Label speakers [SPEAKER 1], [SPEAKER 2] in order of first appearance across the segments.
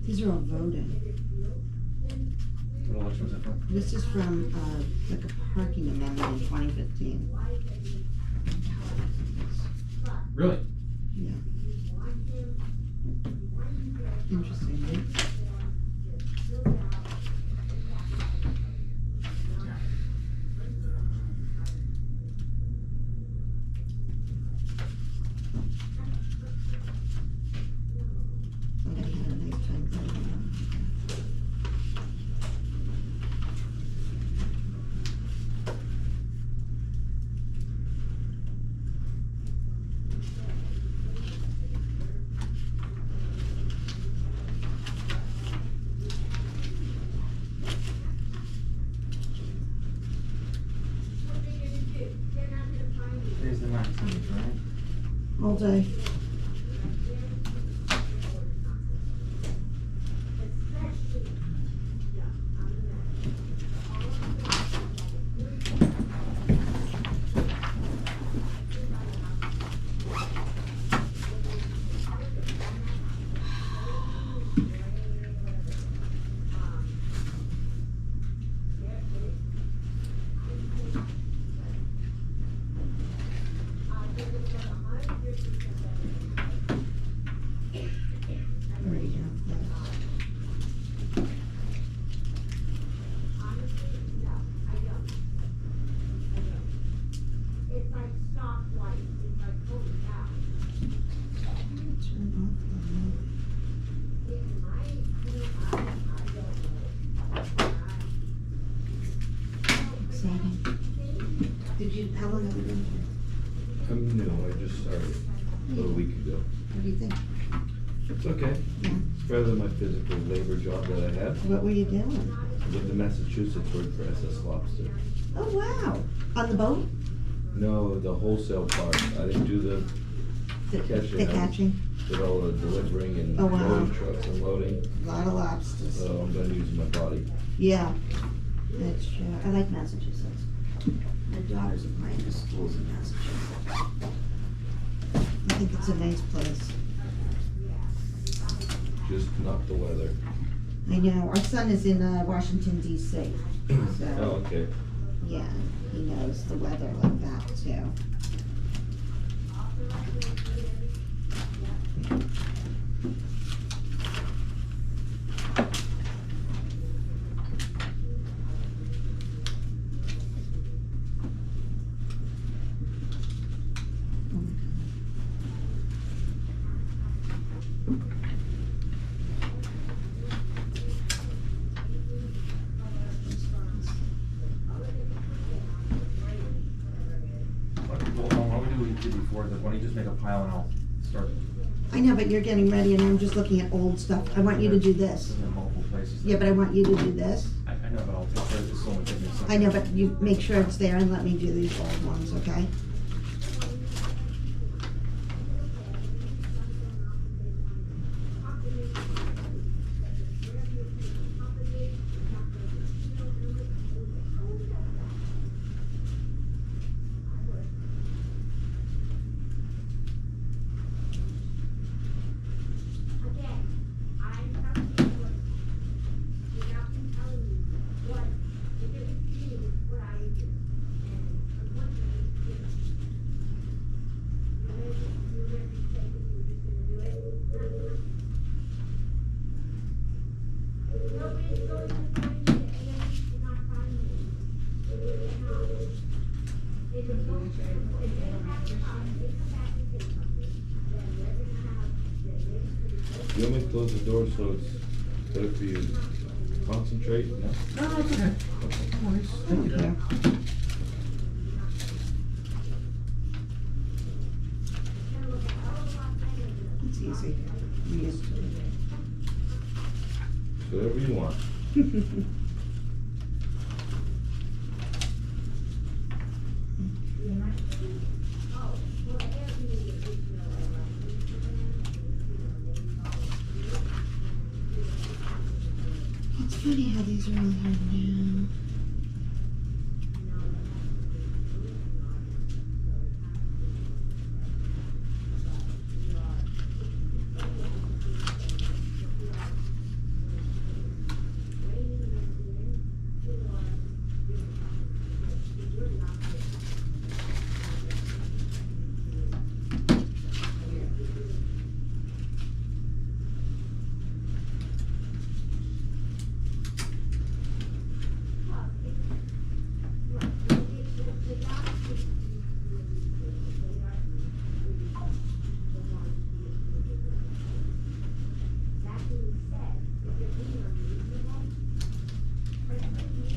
[SPEAKER 1] These are all voted.
[SPEAKER 2] What election was that from?
[SPEAKER 1] This is from, like a parking amendment in 2015.
[SPEAKER 2] Really?
[SPEAKER 1] Yeah. Interesting, right? But I had a nice time playing around.
[SPEAKER 2] Today's the 19th, right?
[SPEAKER 1] All day. Already have that. Turn off the exciting. Did you, how long have you been here?
[SPEAKER 3] No, I just started about a week ago.
[SPEAKER 1] What do you think?
[SPEAKER 3] It's okay.
[SPEAKER 1] Yeah.
[SPEAKER 3] It's better than my physical labor job that I had.
[SPEAKER 1] What were you doing?
[SPEAKER 3] I lived in Massachusetts, worked for SS Lobster.
[SPEAKER 1] Oh, wow. On the boat?
[SPEAKER 3] No, the wholesale part. I didn't do the catching.
[SPEAKER 1] The catching?
[SPEAKER 3] Did all the delivering and
[SPEAKER 1] Oh, wow.
[SPEAKER 3] loading trucks and loading.
[SPEAKER 1] A lot of lobsters.
[SPEAKER 3] So I'm gonna use my body.
[SPEAKER 1] Yeah, that's true. I like Massachusetts. My daughters applying to schools in Massachusetts. I think it's a nice place.
[SPEAKER 3] Just not the weather.
[SPEAKER 1] I know, our son is in Washington DC,
[SPEAKER 3] Oh,
[SPEAKER 1] so,
[SPEAKER 3] okay.
[SPEAKER 1] yeah, he knows the weather like that too. Oh my God.
[SPEAKER 2] Why don't we do what you did before? Why don't you just make a pile and I'll start.
[SPEAKER 1] I know, but you're getting ready and I'm just looking at old stuff. I want you to do this.
[SPEAKER 2] Isn't it multiple places?
[SPEAKER 1] Yeah, but I want you to do this.
[SPEAKER 2] I know, but I'll take care of this. Only take me a second.
[SPEAKER 1] I know, but you make sure it's there and let me do these old ones, okay?
[SPEAKER 3] You want me to close the door so it's better for you to concentrate? No?
[SPEAKER 2] No, it's okay. No worries. Thank you.
[SPEAKER 1] Yeah. It's easy. I'm used to
[SPEAKER 3] Whatever you want.
[SPEAKER 1] it. It's funny how these are all hard now.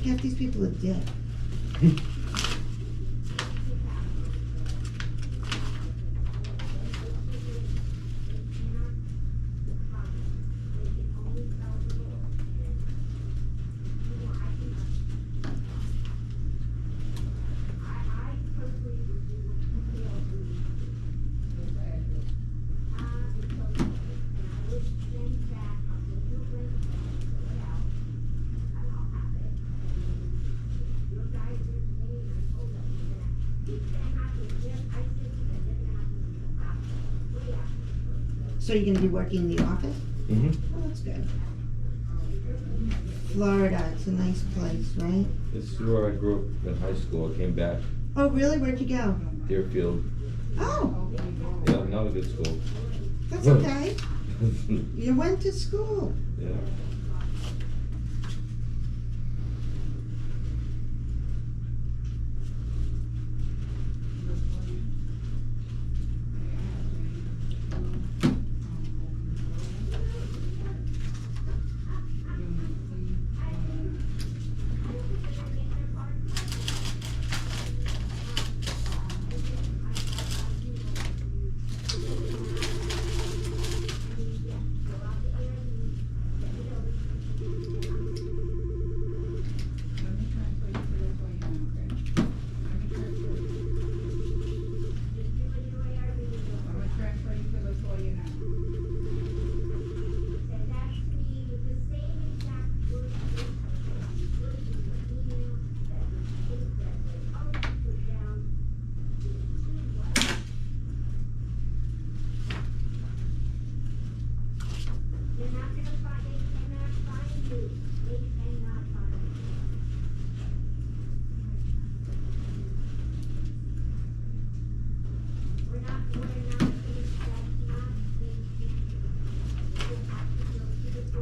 [SPEAKER 1] Half these people are dead. So you're gonna be working in the office?
[SPEAKER 3] Mm-hmm.
[SPEAKER 1] Oh, that's good. Florida, it's a nice place, right?
[SPEAKER 3] This is where I grew up in high school. I came back,
[SPEAKER 1] Oh, really? Where'd you go?
[SPEAKER 3] Deerfield.
[SPEAKER 1] Oh,
[SPEAKER 3] Yeah, not a good school.
[SPEAKER 1] that's okay. You went to school.
[SPEAKER 3] Yeah.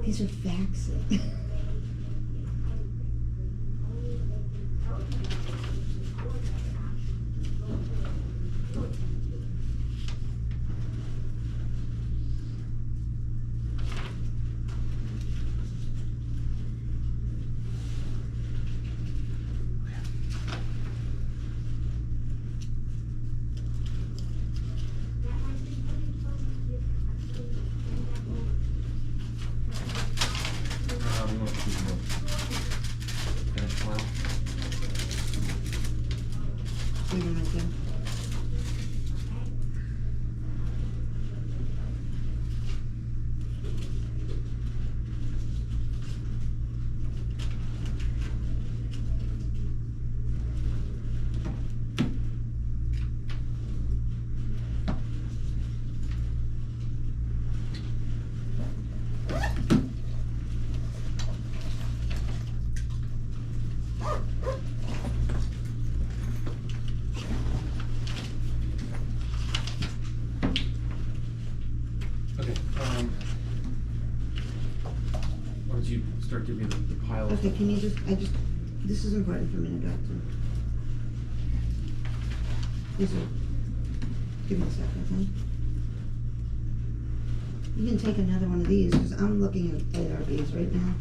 [SPEAKER 1] These are faxes.
[SPEAKER 2] We want to do the finish file.
[SPEAKER 1] Wait a minute, Jim.
[SPEAKER 2] Okay, why don't you start giving me the pile of
[SPEAKER 1] Okay,
[SPEAKER 2] stuff?
[SPEAKER 1] can you this is important for me to go to. Give me a second, okay? You can take another one of these, because I'm looking at ARBs right now.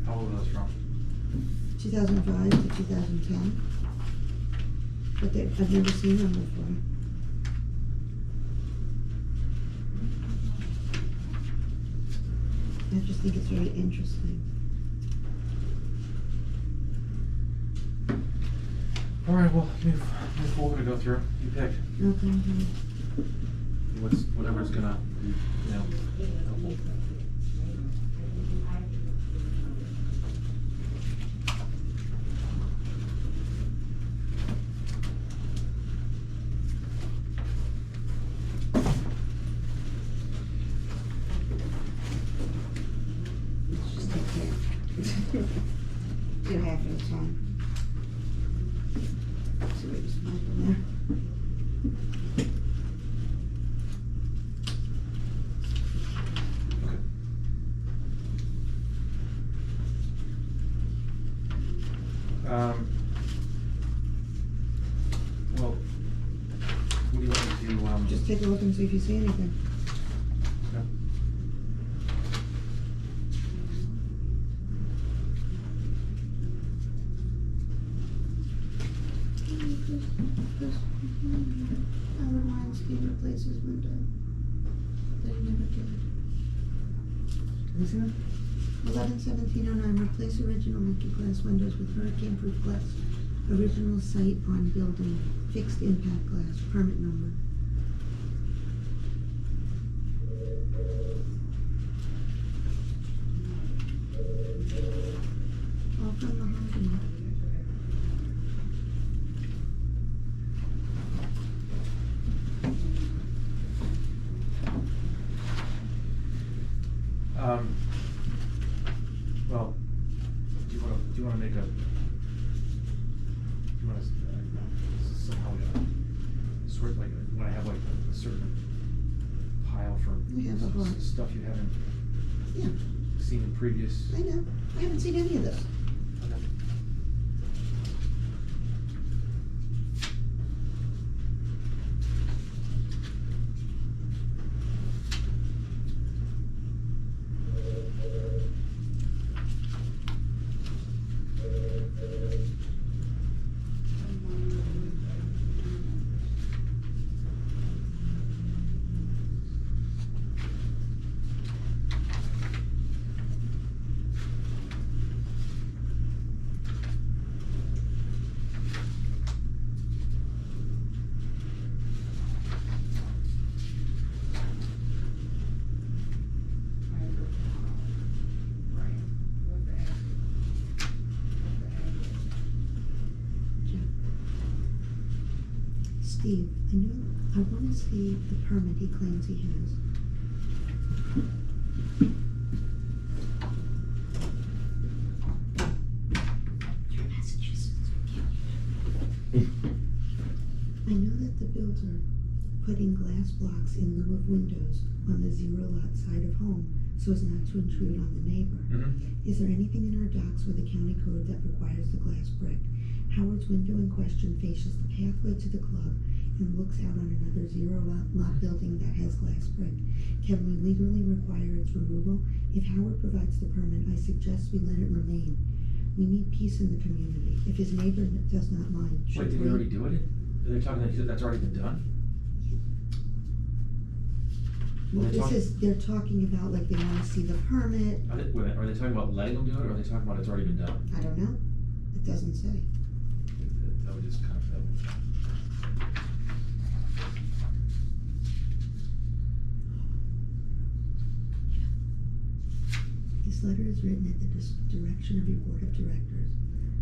[SPEAKER 2] How old are those from?
[SPEAKER 1] 2005 to 2010. But I've never seen them before. I just think it's very interesting.
[SPEAKER 2] All right, well, move folder to go through. You pick.
[SPEAKER 1] Okay.
[SPEAKER 2] Whatever's gonna be, you know, helpful.
[SPEAKER 1] Let's just take care. Do half at a time. See what you find in there.
[SPEAKER 2] Okay. Well, what do you want me to,
[SPEAKER 1] Just take a look and see if you see anything.
[SPEAKER 2] okay.
[SPEAKER 1] Howard Weinstein replaces window. They never did.
[SPEAKER 2] Have you seen it?
[SPEAKER 1] 11/17/09, replace original Mickey glass windows with hurricane-proof glass. Original site on building, fixed impact glass, permit number. All from mahogany.
[SPEAKER 2] Well, do you wanna make a, somehow, sort like, you wanna have like a certain pile for
[SPEAKER 1] We have a lot.
[SPEAKER 2] stuff you haven't
[SPEAKER 1] Yeah,
[SPEAKER 2] seen in previous?
[SPEAKER 1] I know. I haven't seen any of this.
[SPEAKER 2] Okay.
[SPEAKER 1] Steve, I want to see the permit he claims he has. You're in Massachusetts. I know that the builder put in glass blocks in lieu of windows on the zero lot side of home so as not to intrude on the neighbor.
[SPEAKER 2] Mm-hmm.
[SPEAKER 1] Is there anything in our docs or the county code that requires the glass brick? Howard's window in question faces the pathway to the club and looks out on another zero lot building that has glass brick. Can we legally require its removal? If Howard provides the permit, I suggest we let it remain. We need peace in the community. If his neighbor does not mind,
[SPEAKER 2] Wait,
[SPEAKER 1] should
[SPEAKER 2] did
[SPEAKER 1] we?
[SPEAKER 2] we already do it? They're talking that's already been done?
[SPEAKER 1] Well,
[SPEAKER 2] They're
[SPEAKER 1] they're talking about like they want to see the permit.
[SPEAKER 2] Are they, wait a minute, are they talking about letting them do it, or are they talking about it's already been done?
[SPEAKER 1] I don't know. It doesn't say.
[SPEAKER 2] That would just kind of,
[SPEAKER 1] This letter is written at the direction of your board of directors.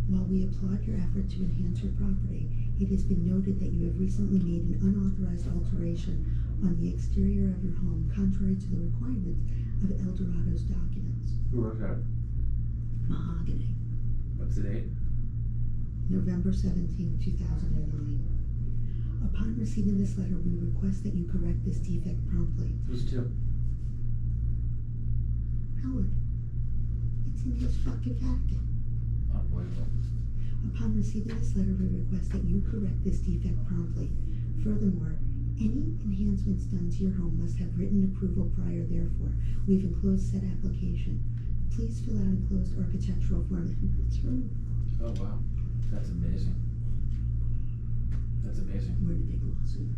[SPEAKER 1] While we applaud your effort to enhance your property, it has been noted that you have recently made an unauthorized alteration on the exterior of your home, contrary to the requirements of Eldorado's documents.
[SPEAKER 2] who wrote that?
[SPEAKER 1] Mahogany,
[SPEAKER 2] What's the date?
[SPEAKER 1] November 17, 2009. Upon receiving this letter, we request that you correct this defect promptly.
[SPEAKER 2] Who's it to?
[SPEAKER 1] Howard, it's in his fucking packet.
[SPEAKER 2] Unbelievable.
[SPEAKER 1] Upon receiving this letter, we request that you correct this defect promptly. Furthermore, any enhancements done to your home must have written approval prior therefore. We've enclosed said application. Please fill out enclosed architectural form and return.
[SPEAKER 2] Oh, wow. That's amazing. That's amazing.
[SPEAKER 1] We're in a big lawsuit.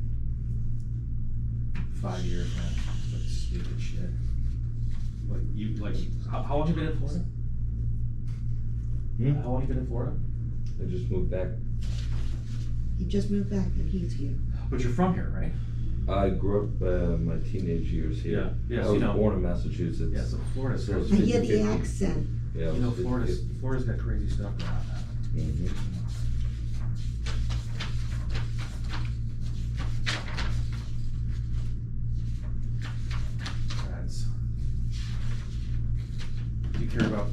[SPEAKER 2] 5 years, man. Like stupid shit. How long you been in Florida? How long you been in Florida?
[SPEAKER 3] I just moved back.
[SPEAKER 1] He just moved back and he's here.
[SPEAKER 2] But you're from here, right?
[SPEAKER 3] I grew up my teenage years here.
[SPEAKER 2] Yeah,
[SPEAKER 3] I
[SPEAKER 2] so
[SPEAKER 3] was
[SPEAKER 2] you know.
[SPEAKER 3] born in Massachusetts.
[SPEAKER 2] Yeah, so Florida's
[SPEAKER 3] So
[SPEAKER 1] I
[SPEAKER 3] it's
[SPEAKER 1] hear the
[SPEAKER 3] 50-50.
[SPEAKER 1] accent.
[SPEAKER 3] Yeah,
[SPEAKER 2] You know,
[SPEAKER 3] it's
[SPEAKER 2] Florida's got crazy stuff going on now.
[SPEAKER 3] Mm-hmm.
[SPEAKER 2] Brad's. Do you care about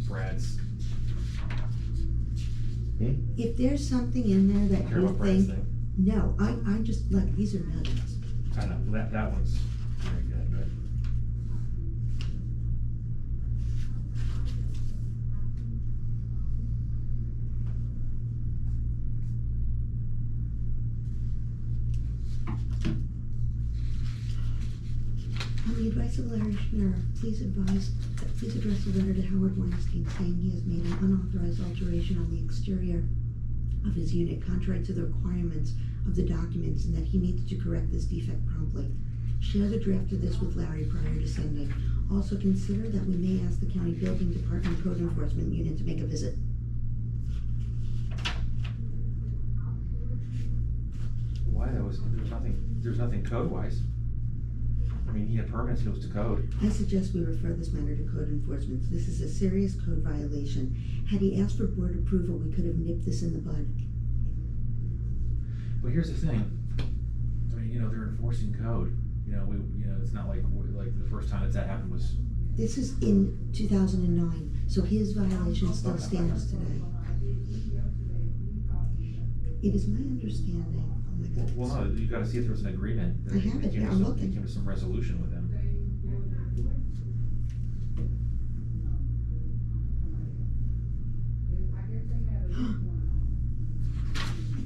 [SPEAKER 2] Brad's?
[SPEAKER 1] If there's something in there
[SPEAKER 2] Do
[SPEAKER 1] that
[SPEAKER 2] you care
[SPEAKER 1] you
[SPEAKER 2] about Brad's
[SPEAKER 1] think,
[SPEAKER 2] thing?
[SPEAKER 1] no, I just, like, these are nuggets.
[SPEAKER 2] I know, that one's very good, but.
[SPEAKER 1] On the advice of Larry Schneider, please address the letter to Howard Weinstein saying he has made an unauthorized alteration on the exterior of his unit contrary to the requirements of the documents and that he needs to correct this defect promptly. Share the draft of this with Larry prior to sending. Also consider that we may ask the county building department code enforcement unit to make a visit.
[SPEAKER 2] Why? There's nothing code-wise. I mean, he had permits, he was to code.
[SPEAKER 1] I suggest we refer this matter to code enforcement. This is a serious code violation. Had he asked for board approval, we could have nipped this in the bud.
[SPEAKER 2] But here's the thing. I mean, they're enforcing code. It's not like the first time that happened was.
[SPEAKER 1] This is in 2009, so his violation still stands today. It is my understanding. Oh my God.
[SPEAKER 2] Well, no, you gotta see if there was an agreement.
[SPEAKER 1] I have it here, I'm looking.
[SPEAKER 2] They came to some resolution with him.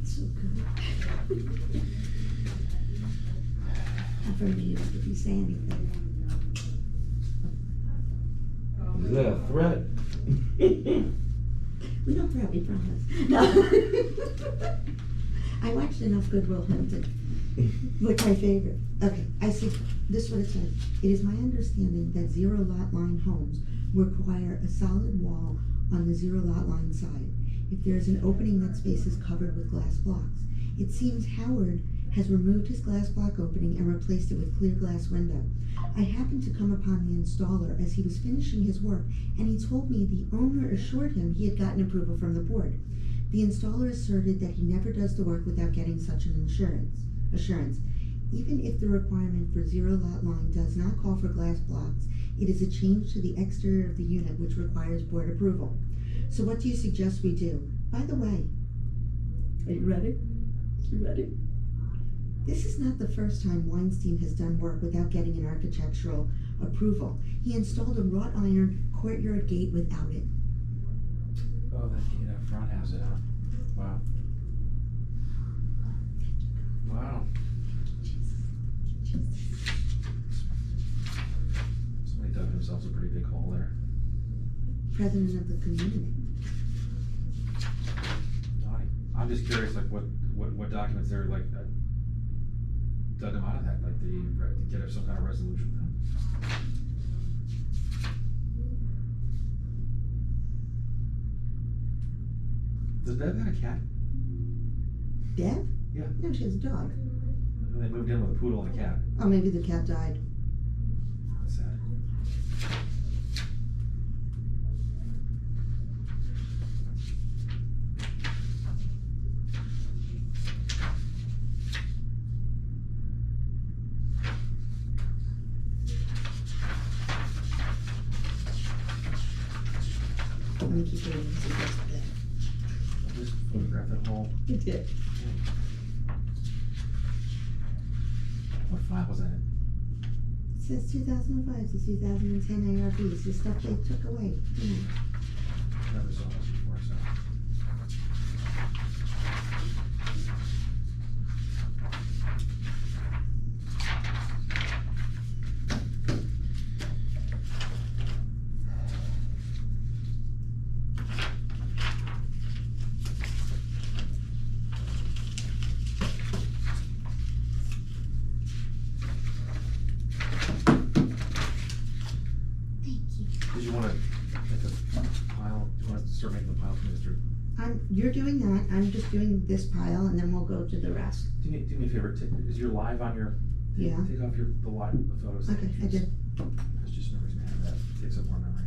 [SPEAKER 1] It's so good. I'm amused if you say anything.
[SPEAKER 3] Is that a threat?
[SPEAKER 1] We don't threat, we promise. No. I watched enough Good Will Hunting. Like my favorite. Okay, I see. This is what it says. It is my understanding that zero lot line homes require a solid wall on the zero lot line side. If there is an opening, that space is covered with glass blocks. It seems Howard has removed his glass block opening and replaced it with clear glass window. I happened to come upon the installer as he was finishing his work, and he told me the owner assured him he had gotten approval from the board. The installer asserted that he never does the work without getting such an assurance. Even if the requirement for zero lot line does not call for glass blocks, it is a change to the exterior of the unit which requires board approval. So what do you suggest we do? By the way, are you ready? You ready? This is not the first time Weinstein has done work without getting an architectural approval. He installed a wrought iron courtyard gate without it.
[SPEAKER 2] Oh, that front has it, huh? Wow. Wow. Somebody dug themselves a pretty big hole there.
[SPEAKER 1] President of the community.
[SPEAKER 2] Naughty. I'm just curious, what documents they're dug them out of that, did he get some kind of resolution with them? Does Bev have a cat?
[SPEAKER 1] Deb?
[SPEAKER 2] Yeah.
[SPEAKER 1] No, she has a dog.
[SPEAKER 2] They moved in with a poodle and a cat.
[SPEAKER 1] Oh, maybe the cat died.
[SPEAKER 2] That's sad.
[SPEAKER 1] Let me keep reading because it goes there.
[SPEAKER 2] I just photographed that hole.
[SPEAKER 1] It did.
[SPEAKER 2] What file was that in?
[SPEAKER 1] It says 2005 to 2010 ARBs. The stuff they took away.
[SPEAKER 2] Never saw this before, so. Did you want to make a pile? Do you want to start making the pile for Mr.?
[SPEAKER 1] You're doing that. I'm just doing this pile, and then we'll go to the rest.
[SPEAKER 2] Do me a favor. Is your live on your?
[SPEAKER 1] Yeah.
[SPEAKER 2] Take off the photos.
[SPEAKER 1] Okay, I did.
[SPEAKER 2] There's just no reason to have that. It takes up more memory.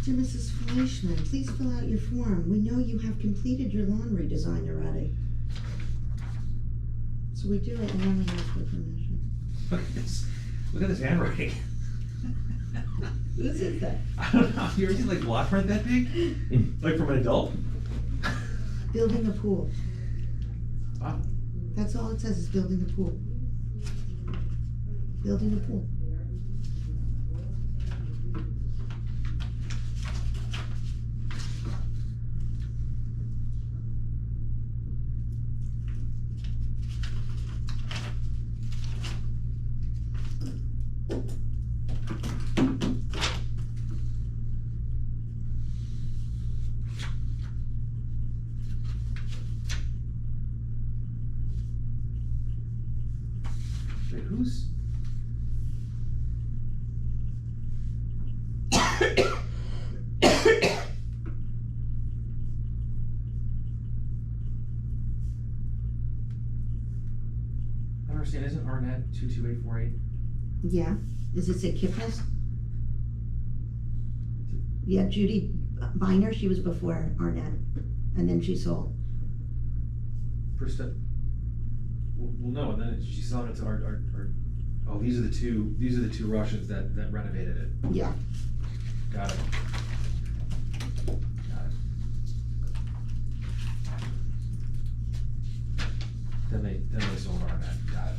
[SPEAKER 1] To Mrs. Fleischman, please fill out your form. We know you have completed your laundry design already. So we do it and then we ask for permission.
[SPEAKER 2] Look at this. Look at this handwriting.
[SPEAKER 1] Whose is that?
[SPEAKER 2] I don't know. You ever seen block print that big? From an adult?
[SPEAKER 1] Building a pool.
[SPEAKER 2] Wow.
[SPEAKER 1] That's all it says is building a pool. Building a pool.
[SPEAKER 2] I don't understand, isn't Arnett 22848?
[SPEAKER 1] Yeah, does it say Kipnis? Yeah, Judy Biner, she was before Arnett, and then she sold.
[SPEAKER 2] First step. Well, no, and then she's selling it to our, oh, these are the two Russians that renovated it.
[SPEAKER 1] Yeah.
[SPEAKER 2] Got it. Got it. Then they sold Arnett. Got it.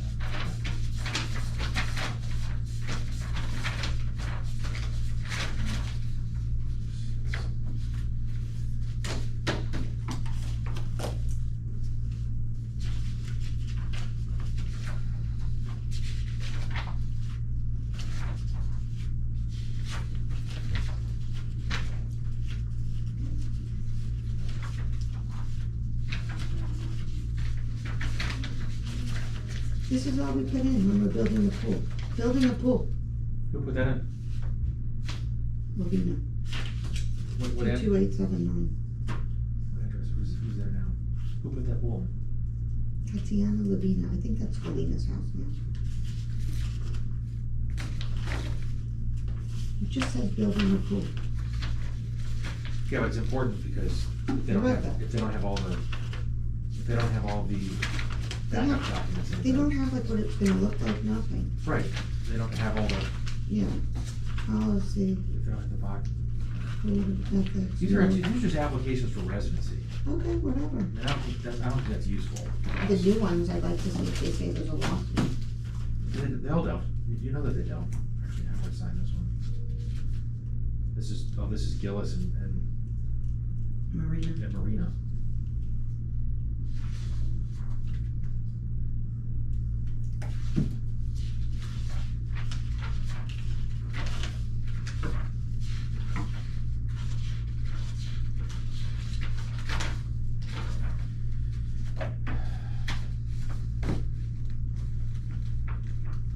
[SPEAKER 1] This is all we put in when we're building the pool. Building a pool.
[SPEAKER 2] Who put that in?
[SPEAKER 1] Lavina.
[SPEAKER 2] What address?
[SPEAKER 1] 22879.
[SPEAKER 2] What address? Who's there now? Who put that wall in?
[SPEAKER 1] Tatiana Lavina. I think that's Lavina's house now. It just says building a pool.
[SPEAKER 2] Yeah, but it's important because if they don't have all the backup documents in
[SPEAKER 1] They
[SPEAKER 2] there.
[SPEAKER 1] don't have like what it's gonna look like, nothing.
[SPEAKER 2] Right, they don't have all the,
[SPEAKER 1] Yeah. Policy,
[SPEAKER 2] if they don't have the box.
[SPEAKER 1] code of ethics.
[SPEAKER 2] These are just applications for residency.
[SPEAKER 1] Okay, whatever.
[SPEAKER 2] And I don't think that's useful.
[SPEAKER 1] The new ones, I'd like to see if they say there's a law.
[SPEAKER 2] They'll don't. You know that they don't. Actually, how do I sign this one? This is Gillis and
[SPEAKER 1] Marina.
[SPEAKER 2] Marina.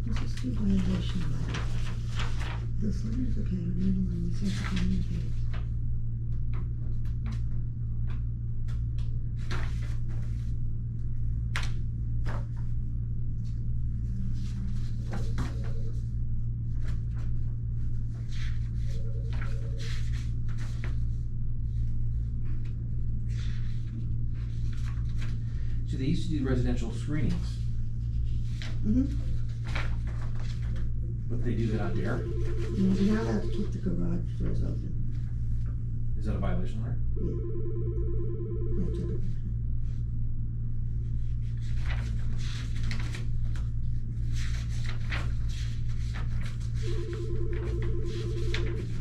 [SPEAKER 1] This is the violation letter. This letter's okay, read along the section communicates.
[SPEAKER 2] So they used to do residential screenings,
[SPEAKER 1] Mm-hmm.
[SPEAKER 2] but they do that on Dare?
[SPEAKER 1] No, we're not allowed to keep the garage doors open.
[SPEAKER 2] Is that a violation, Larry?
[SPEAKER 1] Yeah. I took a picture.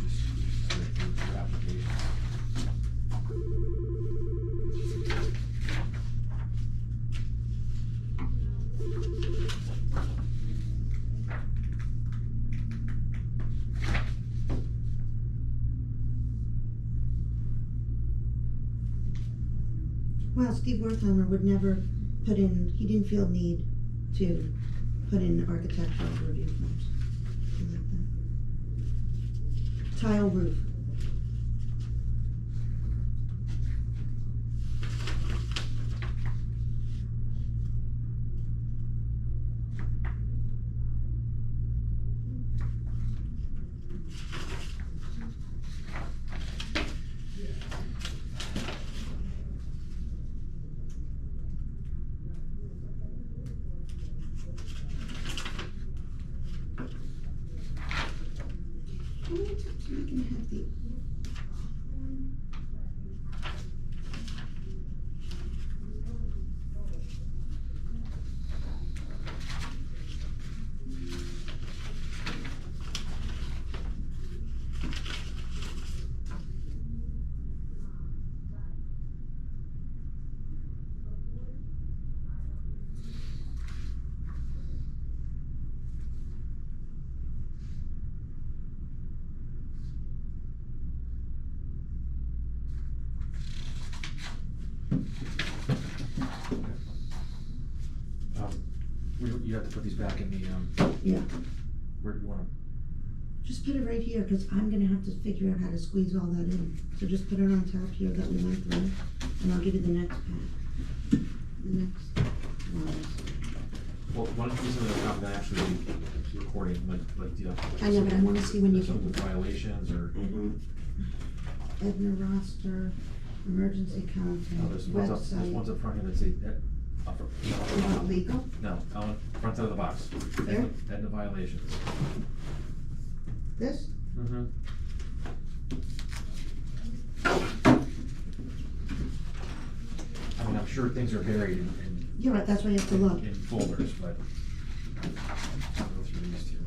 [SPEAKER 2] Your application.
[SPEAKER 1] Well, Steve Wertheimer would never put in, he didn't feel need to put in architectural review forms. Something like that. Tile roof. How many times am I gonna have the?
[SPEAKER 2] You have to put these back in the,
[SPEAKER 1] Yeah.
[SPEAKER 2] where do you wanna?
[SPEAKER 1] Just put it right here, cause I'm gonna have to figure out how to squeeze all that in. So just put it on top here that we went through, and I'll give you the next pack. The next one.
[SPEAKER 2] Well, why don't you send it out and actually recording, like, yeah.
[SPEAKER 1] I know, but I wanna see when you
[SPEAKER 2] Some
[SPEAKER 1] can.
[SPEAKER 2] of the violations or,
[SPEAKER 1] EDNA roster, emergency
[SPEAKER 2] no, there's ones
[SPEAKER 1] website.
[SPEAKER 2] up front here that say,
[SPEAKER 1] Not legal?
[SPEAKER 2] no, on front side of the box.
[SPEAKER 1] There?
[SPEAKER 2] Edna violations.
[SPEAKER 1] This?
[SPEAKER 2] Mm-hmm. I mean, I'm sure things are buried in
[SPEAKER 1] You're right, that's why you have to look.
[SPEAKER 2] in folders, but I'll go through these two.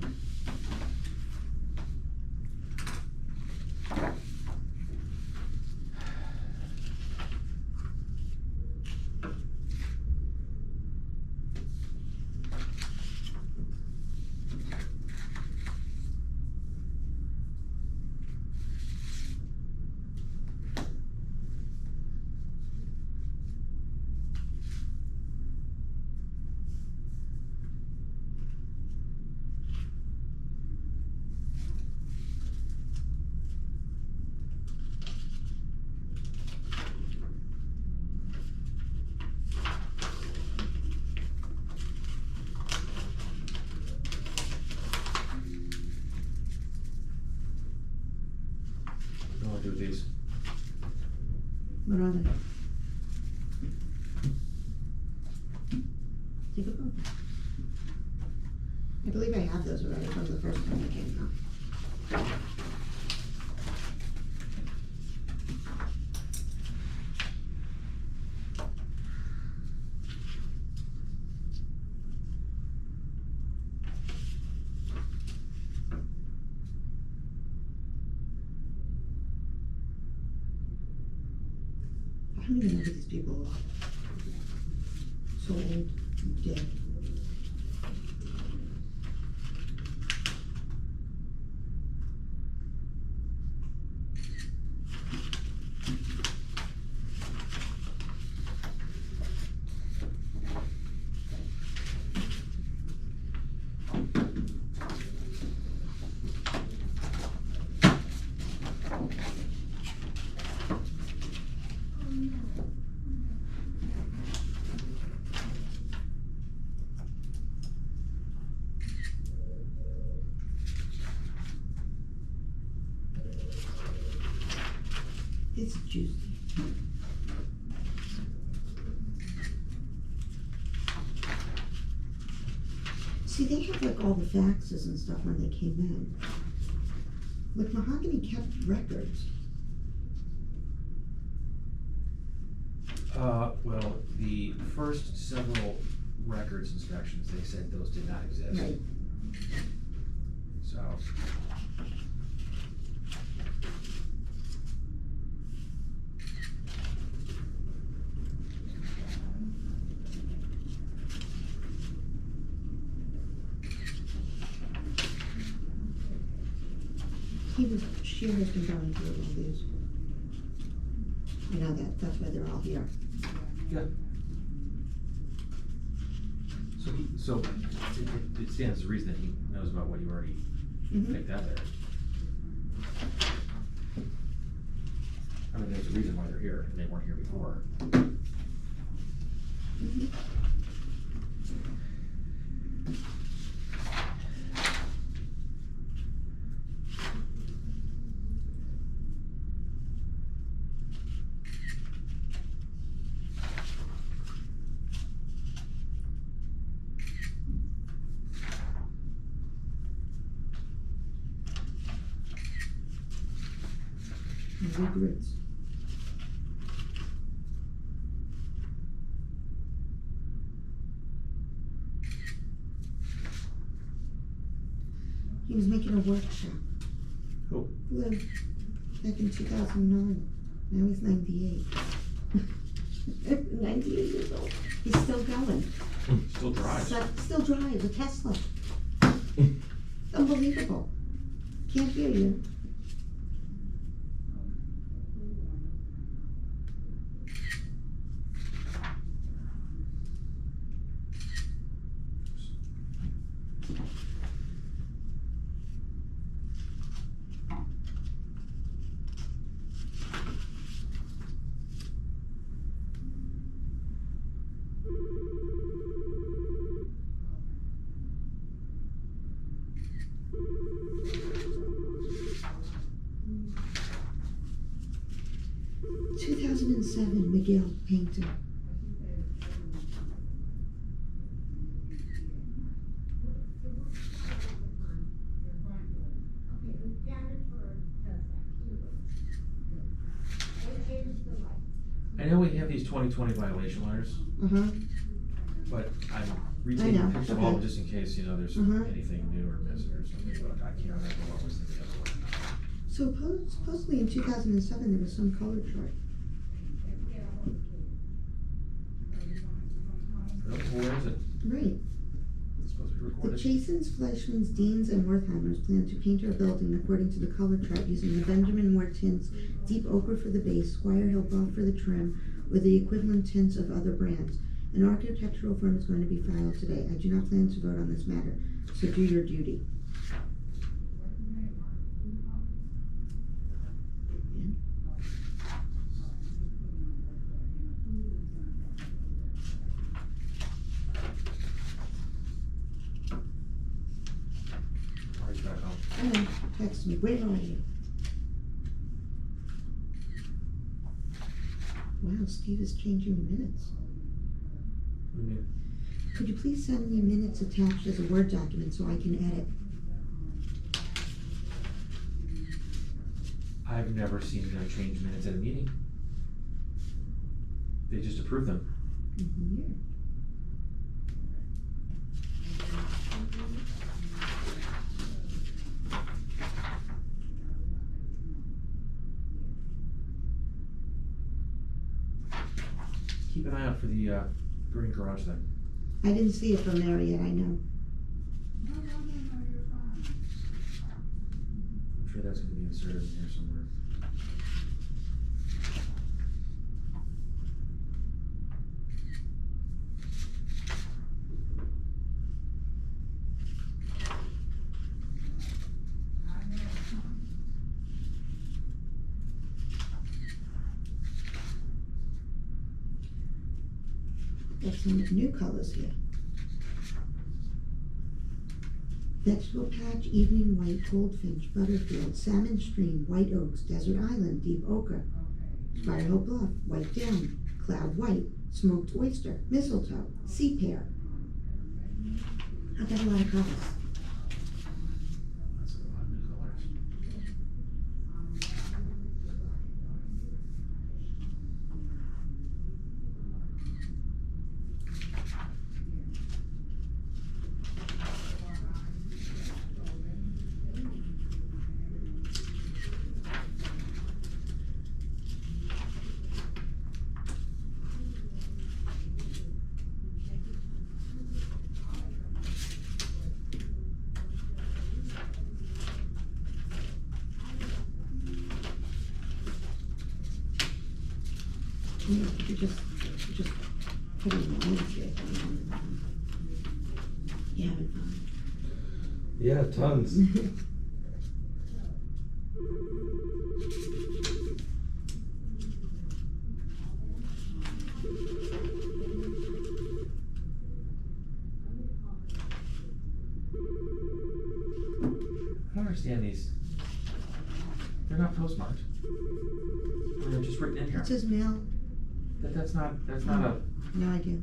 [SPEAKER 2] What do I do with these?
[SPEAKER 1] What are they? Take a look. I believe I have those already from the first time I came out. I don't even know who these people are. So old, dead. It's juicy. See, they have like all the faxes and stuff when they came in. Like Mahogany kept records.
[SPEAKER 2] Well, the first several records inspections, they said those did not exist.
[SPEAKER 1] Right.
[SPEAKER 2] So.
[SPEAKER 1] She has been going through all these. You know that's why they're all here.
[SPEAKER 2] Yeah. So it stands to reason that he knows about what you already picked out there. I mean, there's a reason why they're here, and they weren't here before.
[SPEAKER 1] Regrets. He was making a workshop.
[SPEAKER 2] Who?
[SPEAKER 1] Lou, back in 2009. Now he's 98. 98 years old. He's still going.
[SPEAKER 2] Still drives.
[SPEAKER 1] Still drives a Tesla. Unbelievable. Can't hear you. 2007 Miguel painting.
[SPEAKER 2] I know we have these 2020 violation letters,
[SPEAKER 1] Uh-huh.
[SPEAKER 2] but I'm
[SPEAKER 1] I know,
[SPEAKER 2] retaking pictures of all of them
[SPEAKER 1] okay.
[SPEAKER 2] just in case, there's anything new or missing or something, but I can't remember what was in the other one.
[SPEAKER 1] So supposedly in 2007 there was some color chart.
[SPEAKER 2] Oh, where is it?
[SPEAKER 1] Right.
[SPEAKER 2] It's supposed to be
[SPEAKER 1] The
[SPEAKER 2] recorded.
[SPEAKER 1] Chasins, Fleischmans, Deans, and Wertheimers plan to paint our building according to the color chart using the Benjamin Moore tints, deep ochre for the base, Squire Hill buff for the trim, or the equivalent tints of other brands. An architectural firm is going to be filed today. I do not plan to vote on this matter, so do your duty.
[SPEAKER 2] Marty's back home.
[SPEAKER 1] Oh, text me, where are you? Wow, Steve is changing minutes.
[SPEAKER 2] What do you mean?
[SPEAKER 1] Could you please send me minutes attached as a Word document so I can edit?
[SPEAKER 2] I've never seen them change minutes at a meeting. They just approve them.
[SPEAKER 1] Mm-hmm.
[SPEAKER 2] Keep an eye out for the green garage then.
[SPEAKER 1] I didn't see it from there yet, I know.
[SPEAKER 2] I'm sure that's gonna be inserted in here somewhere.
[SPEAKER 1] Got some new colors here. Vegetable Patch, Evening White, Goldfinch, Butterfield, Salmon Stream, White Oaks, Desert Island, Deep Ochre, Spire Hill Bluff, White Down, Cloud White, Smoked Oyster, Mistletoe, Sea Pear. I got a lot of colors.
[SPEAKER 2] That's a lot of new colors.
[SPEAKER 1] You just put it in the lens here. You having fun?
[SPEAKER 3] Yeah, tons.
[SPEAKER 2] I don't understand these. They're not postmarked. They're just written in here.
[SPEAKER 1] It says mail.
[SPEAKER 2] That's not a.
[SPEAKER 1] No idea.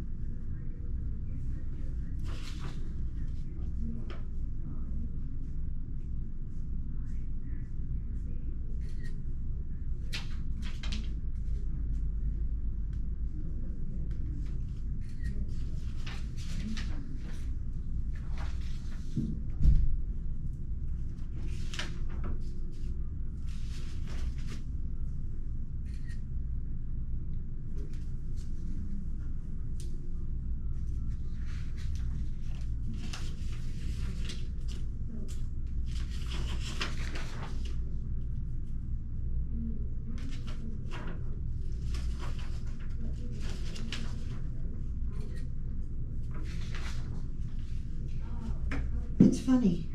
[SPEAKER 1] It's funny.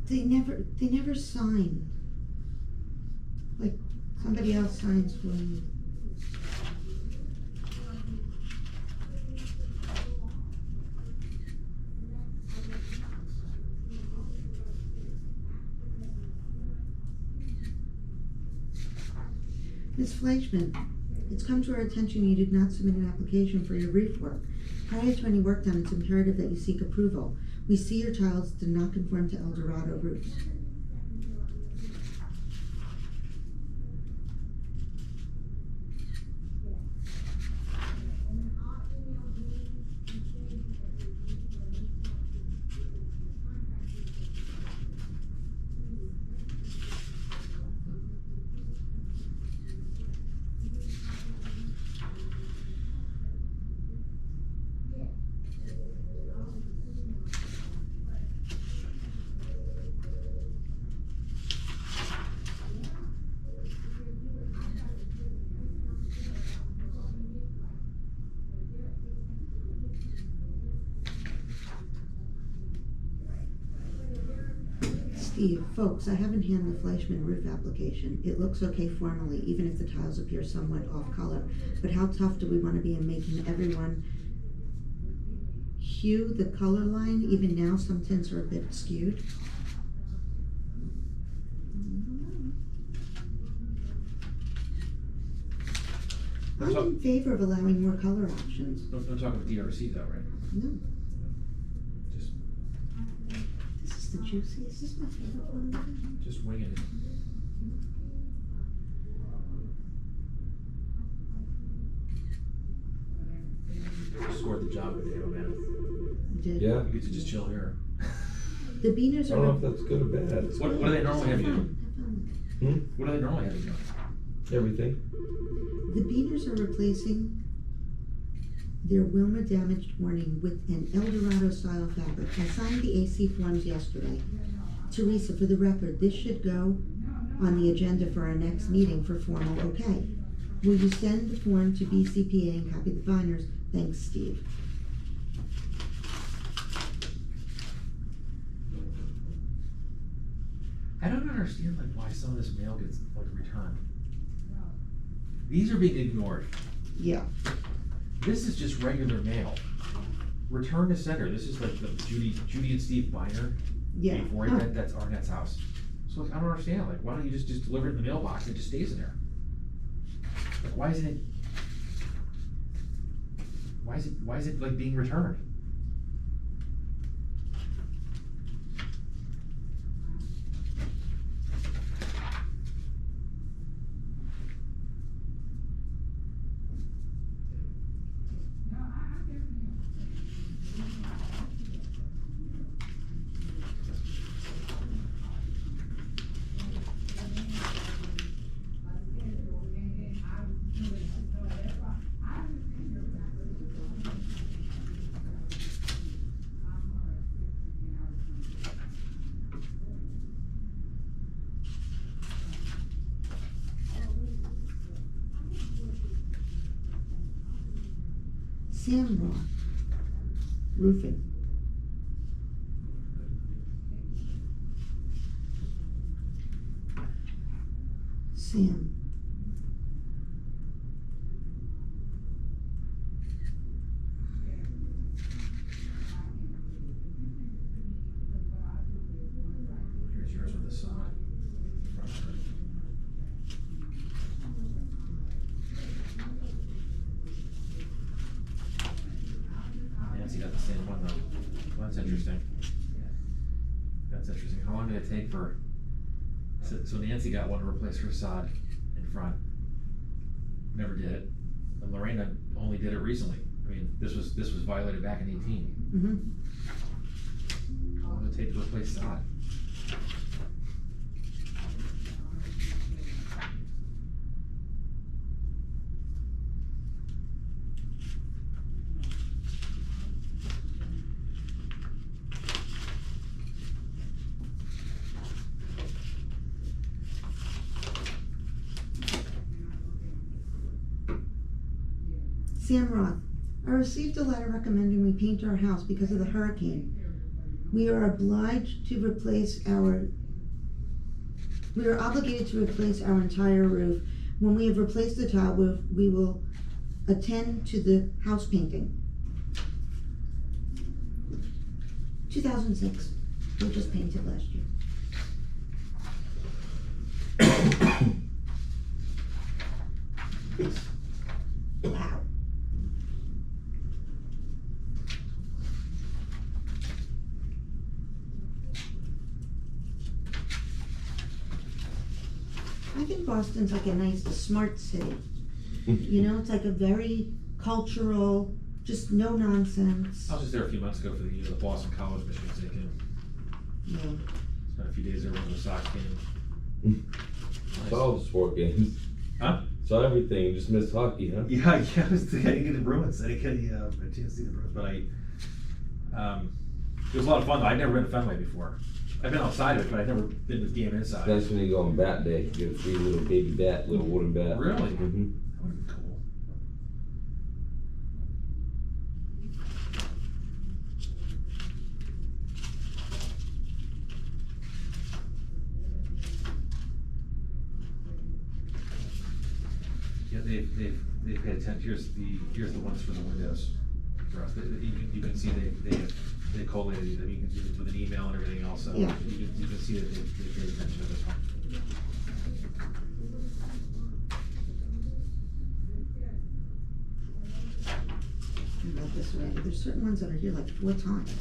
[SPEAKER 1] They never sign. Like somebody else signs for me. Ms. Fleischman, it's come to our attention you did not submit an application for your roof work. Prior to any work done, it's imperative that you seek approval. We see your tiles do not conform to El Dorado roofs. Steve, folks, I have in hand the Fleischman roof application. It looks okay formally, even if the tiles appear somewhat off color. But how tough do we want to be in making everyone hue the color line? Even now, some tints are a bit skewed. I'm in favor of allowing more color options.
[SPEAKER 2] Don't talk about DRC though, right?
[SPEAKER 1] No,
[SPEAKER 2] Just
[SPEAKER 1] this is the juiciest. This is my favorite one.
[SPEAKER 2] just winging it. You scored the job with Dale, man.
[SPEAKER 1] Did.
[SPEAKER 3] Yeah,
[SPEAKER 2] You get to just chill here.
[SPEAKER 1] The beaners
[SPEAKER 3] I
[SPEAKER 1] are.
[SPEAKER 3] don't know if that's good or bad.
[SPEAKER 2] What do they normally have you do?
[SPEAKER 1] Have fun.
[SPEAKER 2] What do they normally have you do?
[SPEAKER 3] Everything.
[SPEAKER 1] The beaners are replacing their Wilma damaged warning with an El Dorado style fabric. I signed the AC forms yesterday. Teresa, for the record, this should go on the agenda for our next meeting for formal okay. Will you send the form to BCPA and copy the binders? Thanks, Steve.
[SPEAKER 2] I don't understand like why some of this mail gets like returned. These are being ignored.
[SPEAKER 1] Yeah.
[SPEAKER 2] This is just regular mail. Return to sender. This is like the Judy and Steve binder.
[SPEAKER 1] Yeah.
[SPEAKER 2] Before it, that's Arnett's house. So like, I don't understand. Like, why don't you just deliver it in the mailbox and it just stays in there? Like, why is it like being returned?
[SPEAKER 1] Sam Roth, roofing. Sam.
[SPEAKER 2] Here's yours with the sod. Nancy got the same one though. Well, that's interesting. That's interesting. How long did it take for? So Nancy got one to replace her sod in front. Never did it. And Lorena only did it recently. I mean, this was violated back in 18.
[SPEAKER 1] Mm-hmm.
[SPEAKER 2] How long did it take to replace sod?
[SPEAKER 1] Sam Roth, I received a letter recommending we paint our house because of the hurricane. We are obligated to replace our entire roof. When we have replaced the tile roof, we will attend to the house painting. 2006, we just painted last year. Wow. I think Boston's like a nice, smart city. You know, it's like a very cultural, just no nonsense.
[SPEAKER 2] I was just there a few months ago for the Boston College Michigan State game.
[SPEAKER 1] Yeah.
[SPEAKER 2] Spent a few days there with the Sox game.
[SPEAKER 3] Saw all the sport games.
[SPEAKER 2] Huh?
[SPEAKER 3] Saw everything, just missed hockey, huh?
[SPEAKER 2] Yeah, I didn't get the Bruins. I didn't get a chance to see the Bruins, but it was a lot of fun though. I'd never been to Fenway before. I've been outside of it, but I'd never been to the game inside.
[SPEAKER 3] That's when they go on bat day. Get a free little baby bat, little wooden bat.
[SPEAKER 2] Really?
[SPEAKER 3] Mm-hmm.
[SPEAKER 2] That would be cool. Yeah, they've paid attention. Here's the ones for the windows for us. You can see they collated them. You can see it with an email and everything else. So
[SPEAKER 1] Yeah.
[SPEAKER 2] you can see that they paid attention to this one.
[SPEAKER 1] I read this already. There's certain ones that are here like 4 times.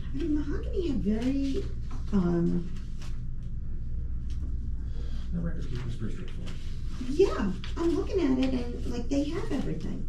[SPEAKER 1] I mean, mahogany had very,
[SPEAKER 2] The record keeper's pretty straightforward.
[SPEAKER 1] yeah, I'm looking at it and like they have everything.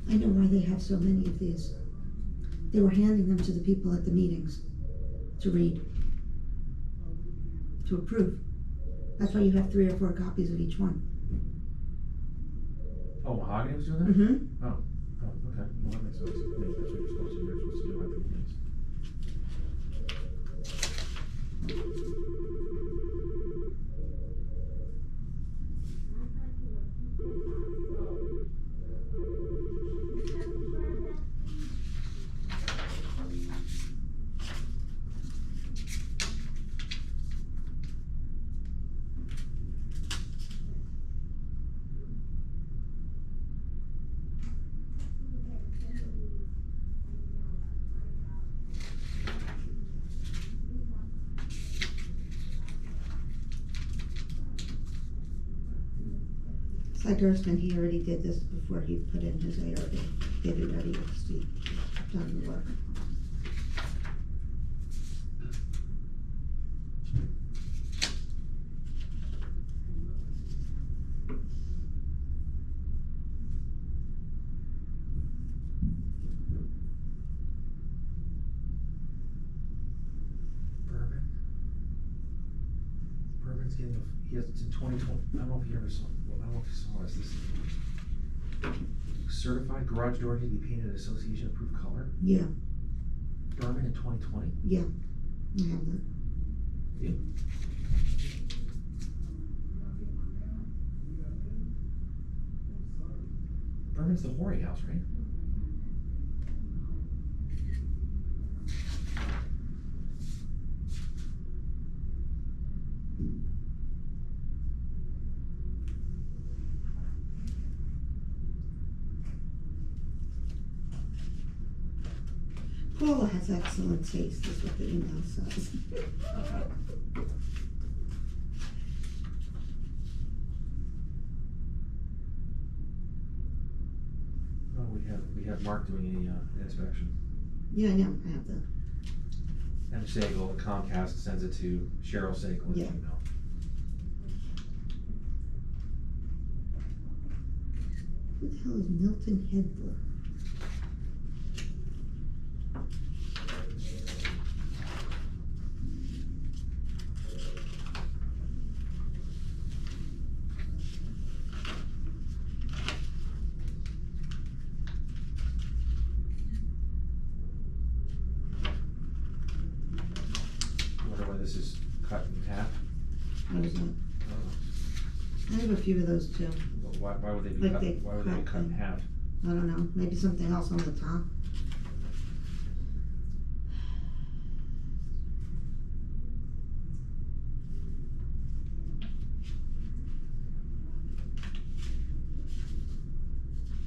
[SPEAKER 1] I know why they have so many of these. They were handing them to the people at the meetings to read, to approve. That's why you have 3 or 4 copies of each one.
[SPEAKER 2] Oh, mahogany was doing that?
[SPEAKER 1] Mm-hmm.
[SPEAKER 2] Oh, okay. Well, that makes sense. I think that's what you're supposed to do. You're supposed to do after meetings.
[SPEAKER 1] Slydersman, he already did this before he put in his ARD. Get it ready with Steve. Done the work.
[SPEAKER 2] Bourbon's getting he has it's in 2020. I don't know if you ever saw. I don't know if you saw this. This certified garage door need to be painted association approved color.
[SPEAKER 1] Yeah,
[SPEAKER 2] Bourbon in 2020.
[SPEAKER 1] yeah. I have that.
[SPEAKER 2] Yeah. Bourbon's the whoring house, right?
[SPEAKER 1] Paula has excellent taste, is what the email says.
[SPEAKER 2] Oh, we have Mark doing an inspection.
[SPEAKER 1] Yeah, I know, I have that.
[SPEAKER 2] and Sagal, and Comcast sends it to Cheryl Sagal at
[SPEAKER 1] Yeah.
[SPEAKER 2] Gmail.
[SPEAKER 1] Who the hell is Milton Hedler?
[SPEAKER 2] I wonder why this is cut in half.
[SPEAKER 1] How does that?
[SPEAKER 2] I don't know.
[SPEAKER 1] I have a few of those too.
[SPEAKER 2] Why would they be
[SPEAKER 1] Like
[SPEAKER 2] cut,
[SPEAKER 1] they
[SPEAKER 2] why would they be
[SPEAKER 1] cut
[SPEAKER 2] cut in
[SPEAKER 1] them.
[SPEAKER 2] half?
[SPEAKER 1] I don't know, maybe something else on the top.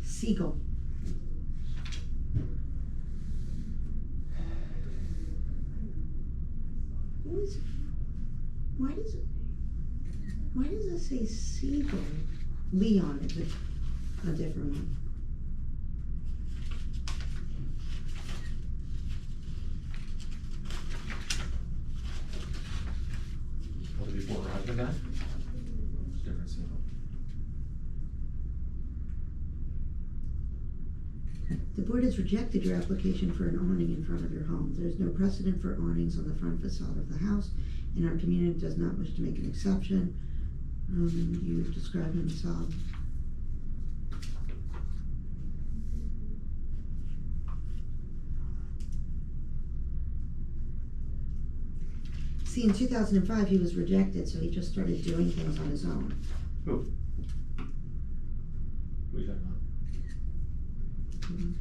[SPEAKER 1] Siegel. Who is, why does it say Siegel? Leon is a different one.
[SPEAKER 2] Was it before her husband died? It's different Sagal.
[SPEAKER 1] The board has rejected your application for an awning in front of your home. There is no precedent for awnings on the front facade of the house, and our community does not wish to make an exception. You describe himself. See, in 2005, he was rejected, so he just started doing things on his own.
[SPEAKER 2] Who? Who are you talking about?
[SPEAKER 1] Mhm.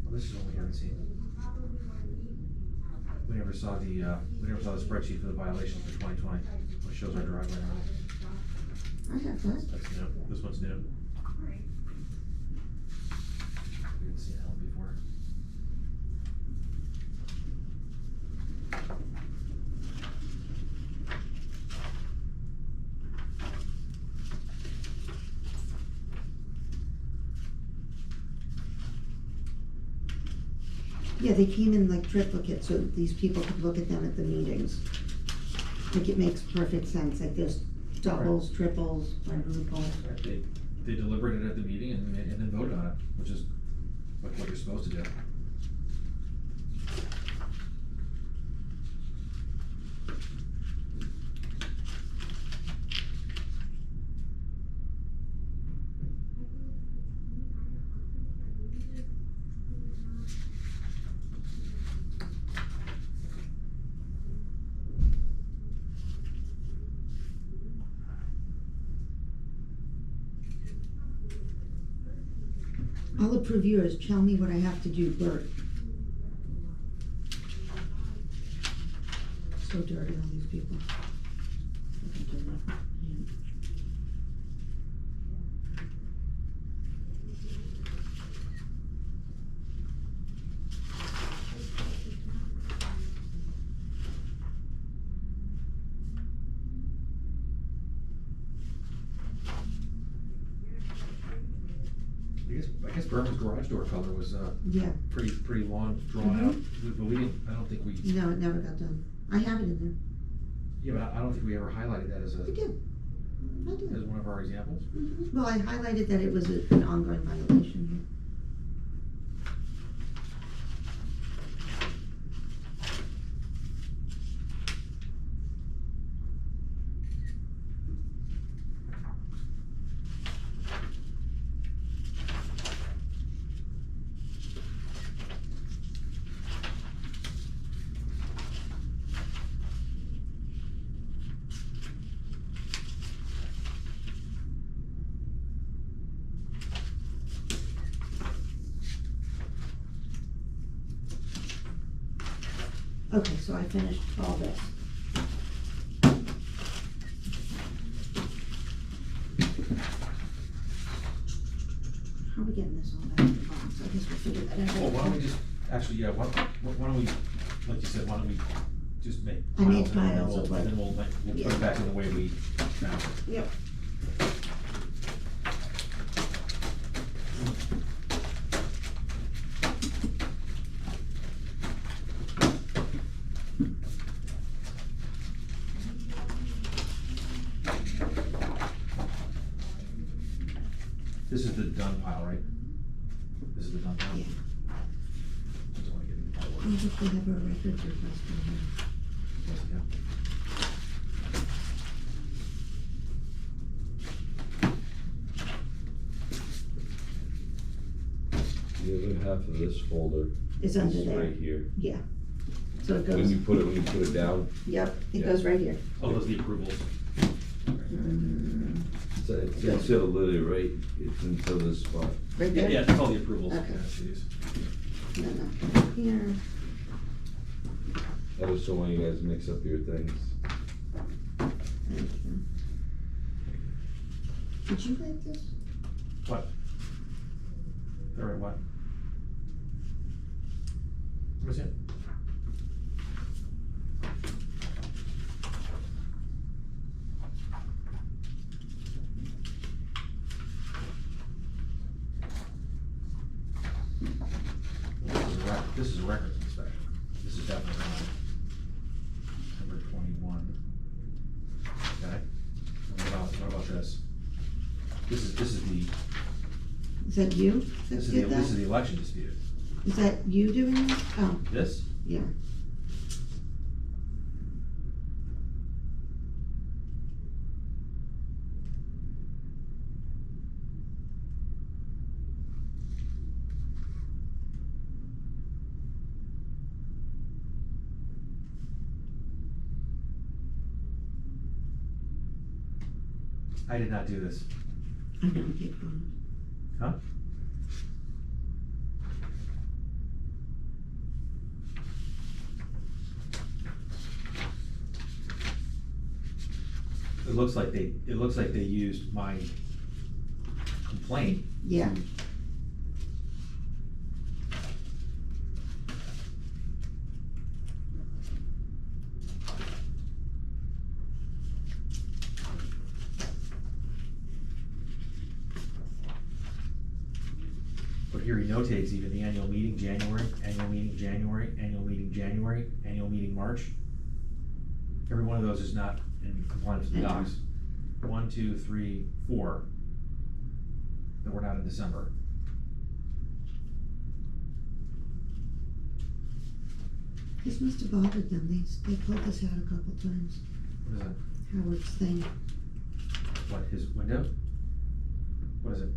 [SPEAKER 2] Well, this is what we haven't seen. We never saw the spreadsheet for the violations for 2020, which shows our driveway now.
[SPEAKER 1] I have that.
[SPEAKER 2] That's new, this one's new. We didn't see that one before.
[SPEAKER 1] Yeah, they came in like triplicate, so these people could look at them at the meetings. Like, it makes perfect sense, like there's doubles, triples, quadruples.
[SPEAKER 2] They deliberated at the meeting and then voted on it, which is what you're supposed to do.
[SPEAKER 1] I'll approve yours, tell me what I have to do, Bert. So dirty, all these people.
[SPEAKER 2] I guess Berman's garage door color was,
[SPEAKER 1] Yeah,
[SPEAKER 2] pretty long, drawn out, but we didn't, I don't think we,
[SPEAKER 1] no, it never got done. I have it in there.
[SPEAKER 2] yeah, but I don't think we ever highlighted that as
[SPEAKER 1] I did. I did.
[SPEAKER 2] as one of our examples.
[SPEAKER 1] Well, I highlighted that it was an ongoing violation here. Okay, so I finished all this. How are we getting this all back in the box? I guess we'll figure that out.
[SPEAKER 2] Well, why don't we just, actually, yeah, why don't we, like you said, why don't we just make
[SPEAKER 1] I made
[SPEAKER 2] piles, and then
[SPEAKER 1] piles of
[SPEAKER 2] we'll,
[SPEAKER 1] what-
[SPEAKER 2] and then we'll
[SPEAKER 1] Yeah.
[SPEAKER 2] put it back in the way we found it.
[SPEAKER 1] Yep.
[SPEAKER 2] This is the done pile, right? This is the done pile?
[SPEAKER 1] Yeah.
[SPEAKER 2] Just wanna get into that
[SPEAKER 1] I
[SPEAKER 2] one.
[SPEAKER 1] think we have a records request in here.
[SPEAKER 2] Yes, yeah.
[SPEAKER 3] The other half of this folder
[SPEAKER 1] It's under
[SPEAKER 3] is
[SPEAKER 1] there.
[SPEAKER 3] right here.
[SPEAKER 1] Yeah. So it
[SPEAKER 3] When
[SPEAKER 1] goes,
[SPEAKER 3] you put it down,
[SPEAKER 1] yep, it
[SPEAKER 3] Yeah.
[SPEAKER 1] goes right here.
[SPEAKER 2] Oh, those are the approvals.
[SPEAKER 3] it's until literally right, it's until this spot.
[SPEAKER 1] Right
[SPEAKER 2] Yeah,
[SPEAKER 1] there?
[SPEAKER 2] yeah, it's all the approvals.
[SPEAKER 1] Okay.
[SPEAKER 2] Yeah, that's these.
[SPEAKER 1] No, no, here.
[SPEAKER 3] That was so when you guys mix up your things.
[SPEAKER 1] Thank you. Did you write this?
[SPEAKER 2] What? All right, what? What's it? This is a records inspection. This is definitely on September 21. Okay. And what about this? This is the
[SPEAKER 1] Is that you that
[SPEAKER 2] this is
[SPEAKER 1] did
[SPEAKER 2] this is
[SPEAKER 1] that?
[SPEAKER 2] the election dispute.
[SPEAKER 1] Is that you doing this? Oh,
[SPEAKER 2] This?
[SPEAKER 1] yeah.
[SPEAKER 2] I did not do this.
[SPEAKER 1] I don't take photos.
[SPEAKER 2] Huh? It looks like they used my complaint.
[SPEAKER 1] Yeah.
[SPEAKER 2] But here he notates even the annual meeting January, annual meeting January, annual meeting January, annual meeting March. Every one of those is not in compliance with the
[SPEAKER 1] Yeah.
[SPEAKER 2] docs. 1, 2, 3, 4 that were not in December.
[SPEAKER 1] This must have bothered them. They pulled this out a couple times.
[SPEAKER 2] What is that?
[SPEAKER 1] Howard's thing.
[SPEAKER 2] What, his window? What is it?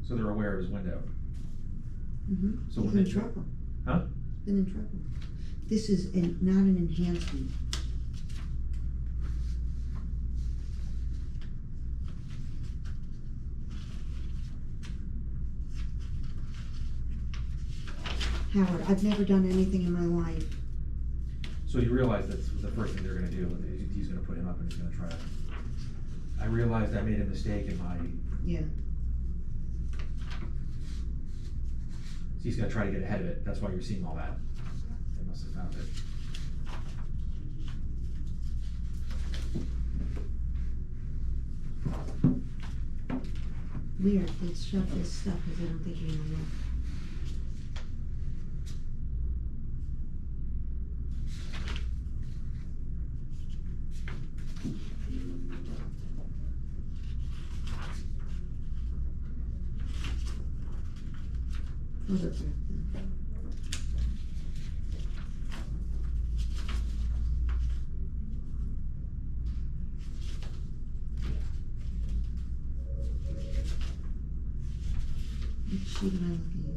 [SPEAKER 2] So they're aware of his window.
[SPEAKER 1] Mm-hmm.
[SPEAKER 2] So
[SPEAKER 1] He's
[SPEAKER 2] when
[SPEAKER 1] in
[SPEAKER 2] they-
[SPEAKER 1] trouble.
[SPEAKER 2] Huh?
[SPEAKER 1] Been in trouble. This is not an enhancement. Howard, I've never done anything in my life.
[SPEAKER 2] So you realize that's the first thing they're gonna do, he's gonna put him up and he's gonna try to. I realized I made a mistake in my,
[SPEAKER 1] Yeah.
[SPEAKER 2] he's gonna try to get ahead of it, that's why you're seeing all that. They must have found it.
[SPEAKER 1] Weird, they shove this stuff because I don't think you're gonna look. Photograph them. Which sheet am I looking at?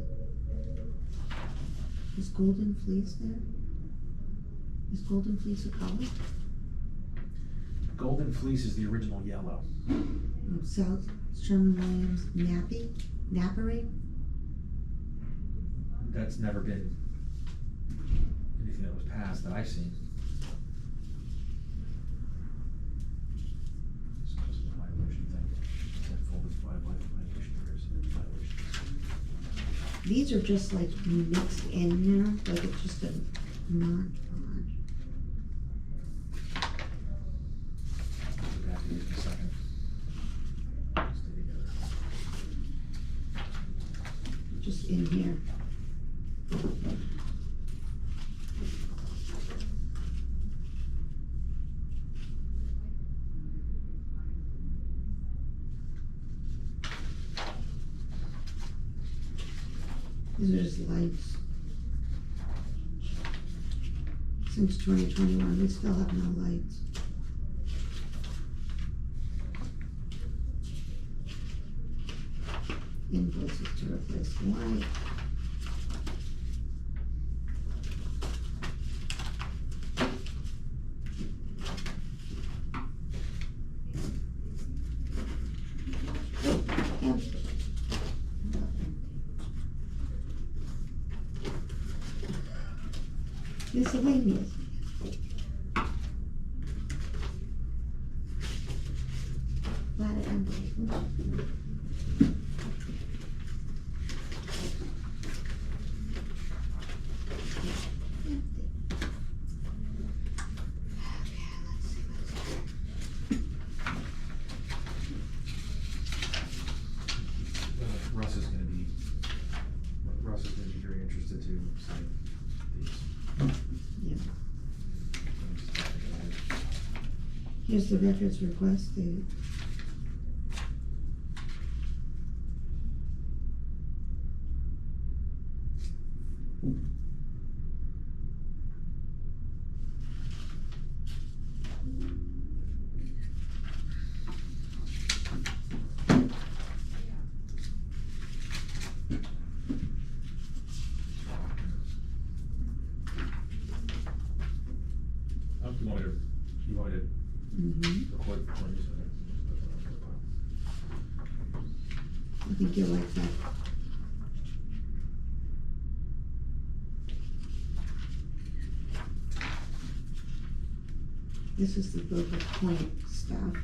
[SPEAKER 1] Is Golden Fleece there? Is Golden Fleece a color?
[SPEAKER 2] Golden Fleece is the original yellow.
[SPEAKER 1] Oh, South Sherman-Williams Nappering?
[SPEAKER 2] That's never been anything that was passed that I've seen. It's just a violation thing. That folded violation areas and violations.
[SPEAKER 1] These are just like mixed in now, like it's just a montage.
[SPEAKER 2] I'll go back to these in a second. Stay together.
[SPEAKER 1] Just in here. These are just lights. Since 2021, we still have no lights. Invoices to replace the light. Miscellaneous. Lot of empty.
[SPEAKER 2] Russ is gonna be very interested to see these.
[SPEAKER 1] Yeah. Here's the records requested.
[SPEAKER 2] You wanted to record before you said
[SPEAKER 1] I think you'll like that. This is the book of point stuff.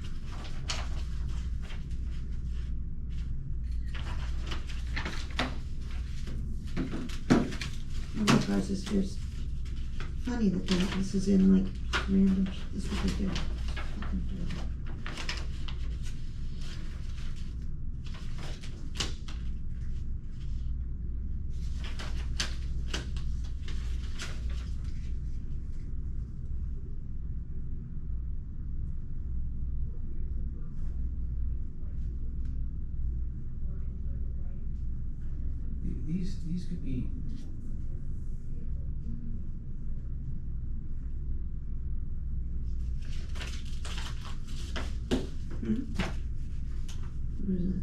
[SPEAKER 1] Oh my gosh, this here's funny that this is in like random, this is what they do.
[SPEAKER 2] These could be.
[SPEAKER 1] Where is it?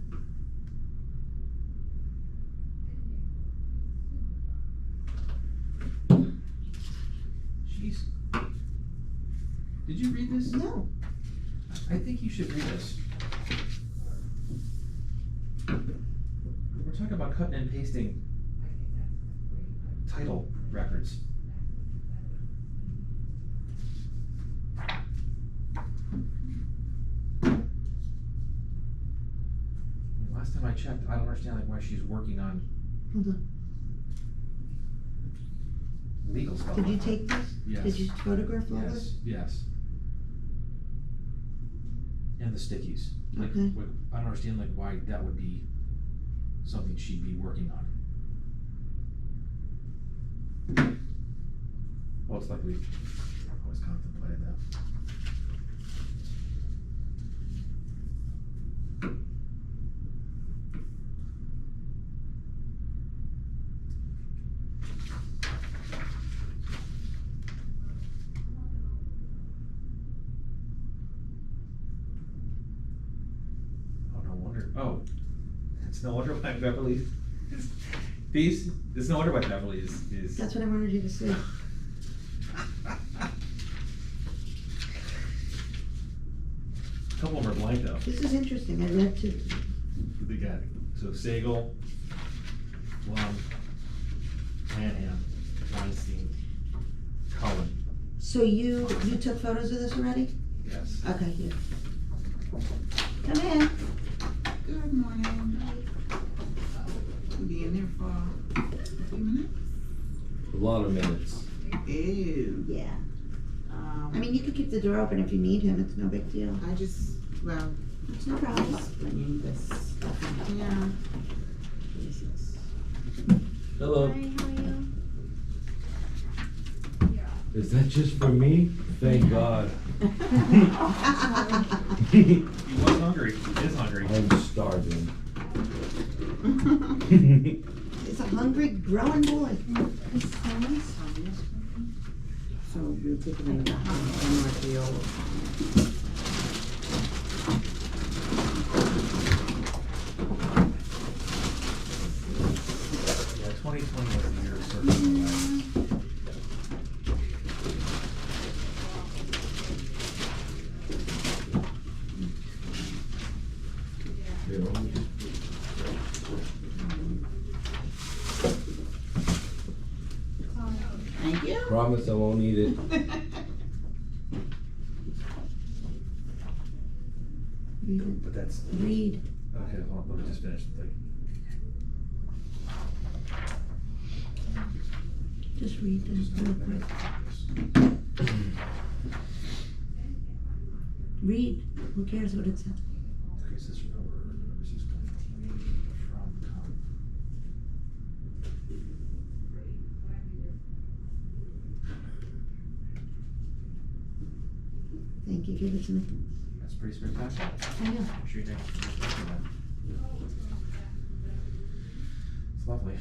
[SPEAKER 2] Jeez. Did you read this?
[SPEAKER 1] No.
[SPEAKER 2] I think you should read this. We're talking about cutting and pasting title records. Last time I checked, I don't understand like why she's working on
[SPEAKER 1] Hold on.
[SPEAKER 2] legal stuff.
[SPEAKER 1] Did you take this?
[SPEAKER 2] Yes.
[SPEAKER 1] Did you photograph all
[SPEAKER 2] Yes,
[SPEAKER 1] this?
[SPEAKER 2] yes. and the stickies. Like,
[SPEAKER 1] Okay.
[SPEAKER 2] I don't understand like why that would be something she'd be working on. Well, it's like we've always contemplated that. Oh, no wonder. Oh, it's no wonder why Beverly Peace. It's no wonder why Beverly is.
[SPEAKER 1] That's what I wanted you to see.
[SPEAKER 2] A couple of them are blank though.
[SPEAKER 1] This is interesting. I read to.
[SPEAKER 2] They got so Sagel, Blum, Lanham, Weinstein, Cullen.
[SPEAKER 1] So you took photos of this already?
[SPEAKER 2] Yes.
[SPEAKER 1] Okay, here. Come in.
[SPEAKER 4] Good morning. We'll be in there for a few minutes.
[SPEAKER 3] A lot of minutes.
[SPEAKER 4] Ew.
[SPEAKER 1] Yeah. I mean, you could keep the door open if you need him. It's no big deal.
[SPEAKER 4] I just, well,
[SPEAKER 1] It's no problem.
[SPEAKER 4] just bringing this stuff in here. Jesus.
[SPEAKER 3] Hello.
[SPEAKER 5] Hi, how are you?
[SPEAKER 3] Is that just for me? Thank God.
[SPEAKER 2] He was hungry. He is hungry.
[SPEAKER 3] I'm starving.
[SPEAKER 1] It's a hungry, growing boy.
[SPEAKER 4] So we'll take it in the old.
[SPEAKER 2] Yeah, 2020 was the year of circling away.
[SPEAKER 4] Thank you.
[SPEAKER 3] Promise I won't eat it.
[SPEAKER 1] Read it.
[SPEAKER 2] But that's
[SPEAKER 1] Read.
[SPEAKER 2] okay. Hold on, let me just finish the thing.
[SPEAKER 1] Just read them
[SPEAKER 2] Just
[SPEAKER 1] real quick. Read. Who cares what it says?
[SPEAKER 2] Increase this from over number 6 from com.
[SPEAKER 1] Thank you. Give it to me.
[SPEAKER 2] That's pretty spectacular.
[SPEAKER 1] I know.
[SPEAKER 2] I'm sure you think that. It's lovely.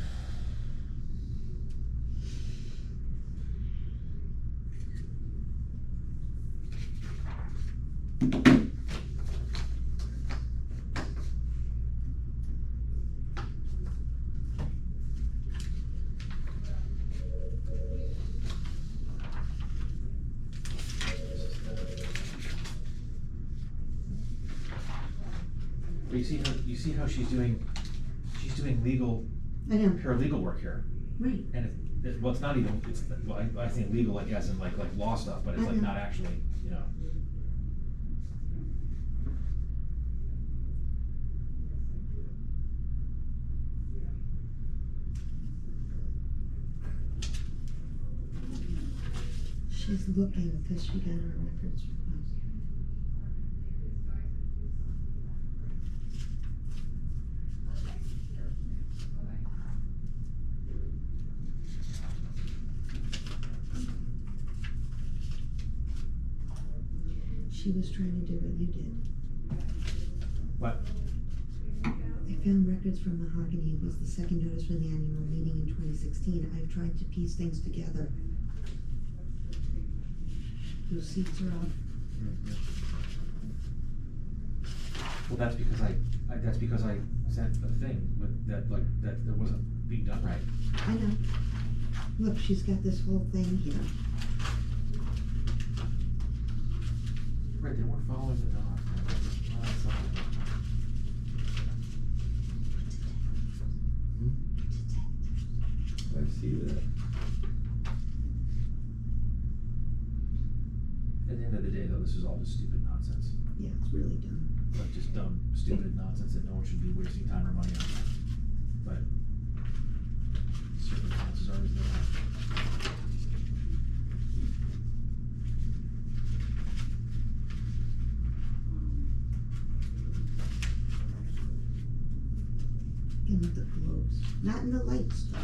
[SPEAKER 2] But you see how she's doing legal,
[SPEAKER 1] I know.
[SPEAKER 2] paralegal work here.
[SPEAKER 1] Right.
[SPEAKER 2] And well, it's not even, it's, well, I think legal, like, as in like law stuff, but it's like
[SPEAKER 1] Mhm.
[SPEAKER 2] not actually, you know.
[SPEAKER 1] She's looking because she got her records request. She was trying to do what you did.
[SPEAKER 2] What?
[SPEAKER 1] I found records from Mahogany. It was the second notice for the annual meeting in 2016. I've tried to piece things together. Those seats are off.
[SPEAKER 2] Well, that's because I sent a thing with that, like, that wasn't being done right.
[SPEAKER 1] I know. Look, she's got this whole thing here.
[SPEAKER 2] Right, they weren't following the dog. Oh, that's something.
[SPEAKER 3] I see that.
[SPEAKER 2] At the end of the day, though, this is all just stupid nonsense.
[SPEAKER 1] Yeah, it's really dumb.
[SPEAKER 2] Like, just dumb, stupid nonsense that no one should be wasting time or money on. But circumstances are always there.
[SPEAKER 1] and of the globes, not in the lights though.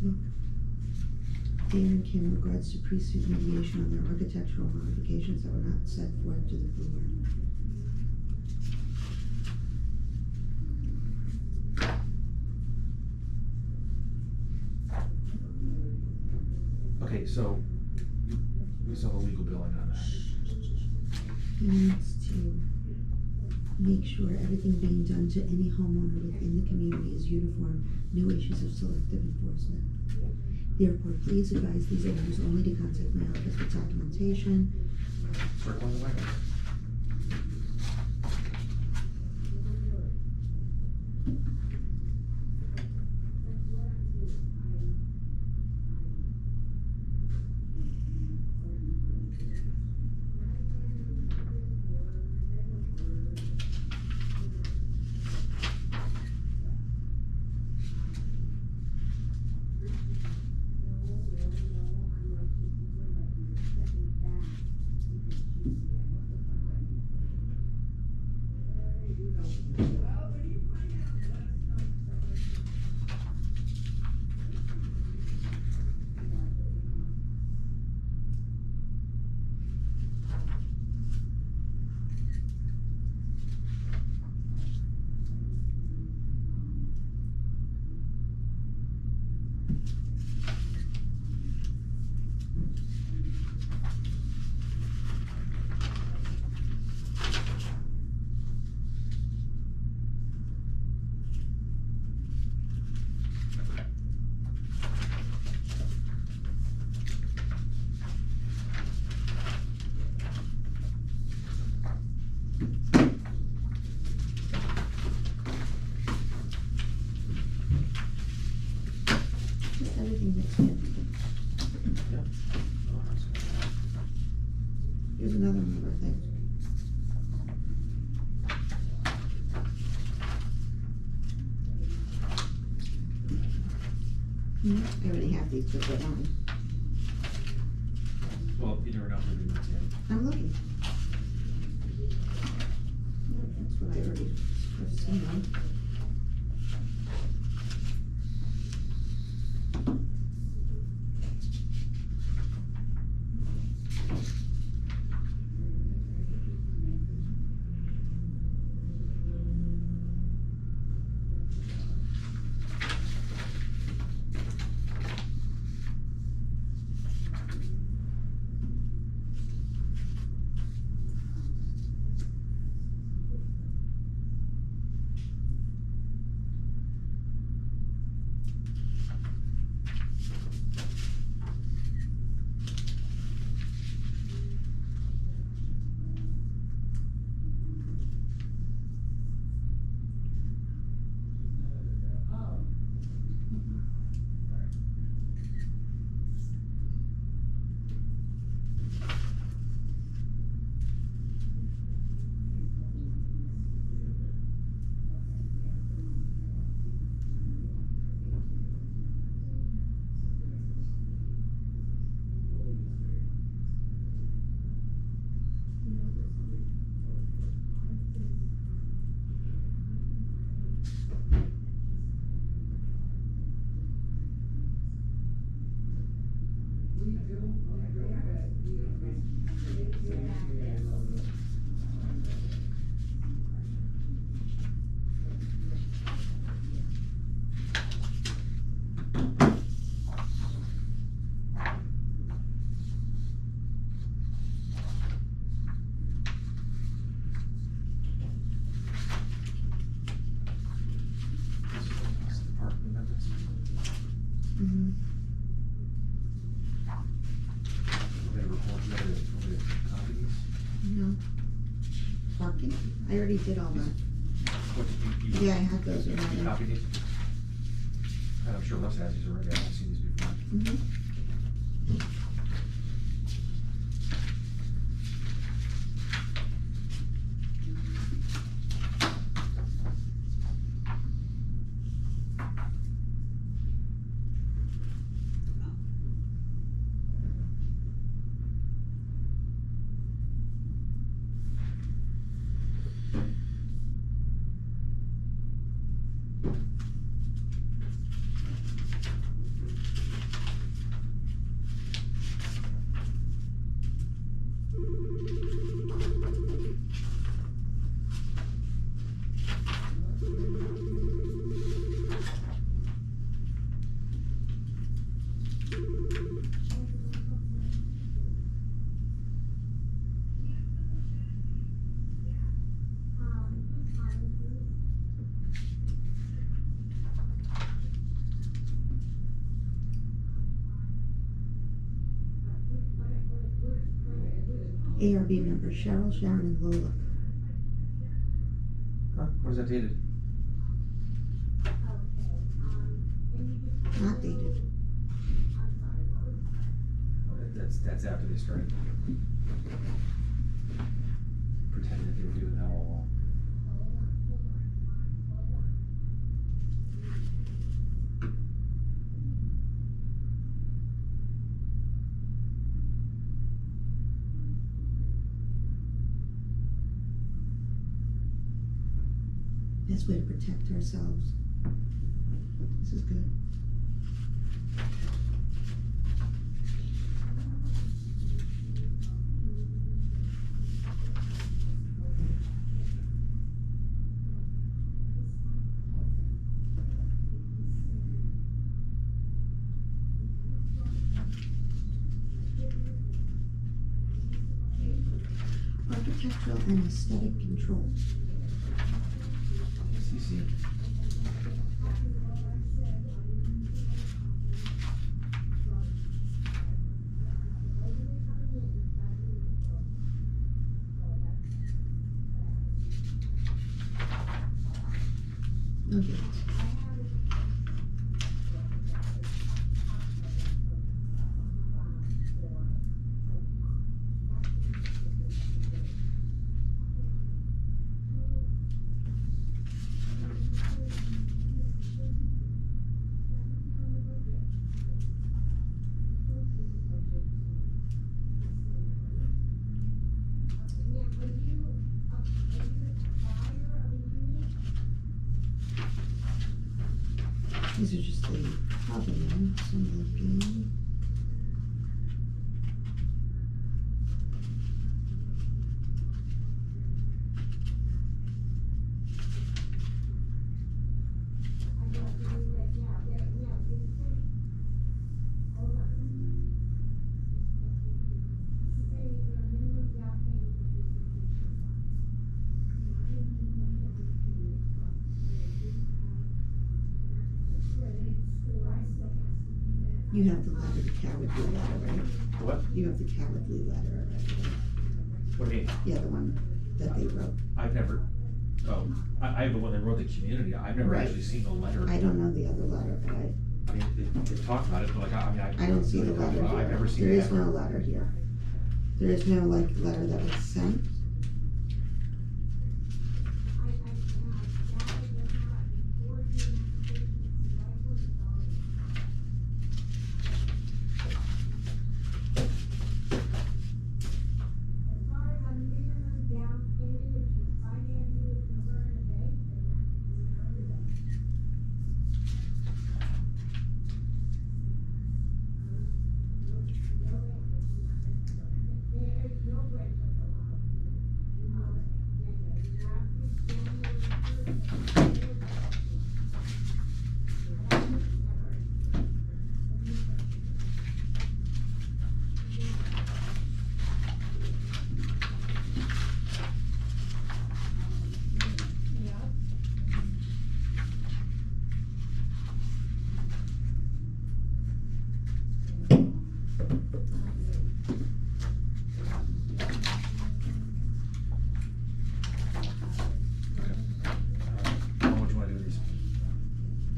[SPEAKER 1] Look. Dan and Kim regards to pre-suit mediation on their architectural modifications that were not set forth to the board.
[SPEAKER 2] Okay, so we saw the legal billing on that.
[SPEAKER 1] He needs to make sure everything being done to any homeowner within the community is uniform, no issues of selective enforcement. Therefore, please advise these owners only to contact my office with documentation.
[SPEAKER 2] Circling the wagon.
[SPEAKER 1] Just everything that's good.
[SPEAKER 2] Yep. Oh, that's good.
[SPEAKER 1] Here's another one of our things. I already have these, but they're on.
[SPEAKER 2] Well, you never know if we're doing that yet.
[SPEAKER 1] I'm looking. That's what I already first seen on. I already did all that.
[SPEAKER 2] What did you?
[SPEAKER 1] Yeah, I had those
[SPEAKER 2] You
[SPEAKER 1] already.
[SPEAKER 2] copied these? And I'm sure Russ has these already, I haven't seen these before.
[SPEAKER 1] Mhm. ARB members Cheryl, Sharon, and Lola.
[SPEAKER 2] Huh, what is that dated?
[SPEAKER 1] Not dated.
[SPEAKER 2] Oh, that's after they started. Pretending that they were doing that all along.
[SPEAKER 1] Best way to protect ourselves. This is good. Architectural and aesthetic control.
[SPEAKER 2] CC.
[SPEAKER 1] No dates. These are just the problem, some of the game. You have the letter, the cowardly letter, right?
[SPEAKER 2] What?
[SPEAKER 1] You have the cowardly letter already.
[SPEAKER 2] What do you mean?
[SPEAKER 1] Yeah, the one that they wrote.
[SPEAKER 2] I've never, I have the one that wrote the community, I've never
[SPEAKER 1] Right.
[SPEAKER 2] actually seen the letter.
[SPEAKER 1] I don't know the other letter, but
[SPEAKER 2] I mean, they've talked about it, but like, I mean,
[SPEAKER 1] I don't see the letter here.
[SPEAKER 2] I've never seen
[SPEAKER 1] There
[SPEAKER 2] it
[SPEAKER 1] is
[SPEAKER 2] ever.
[SPEAKER 1] no letter here. There is no like letter that was sent.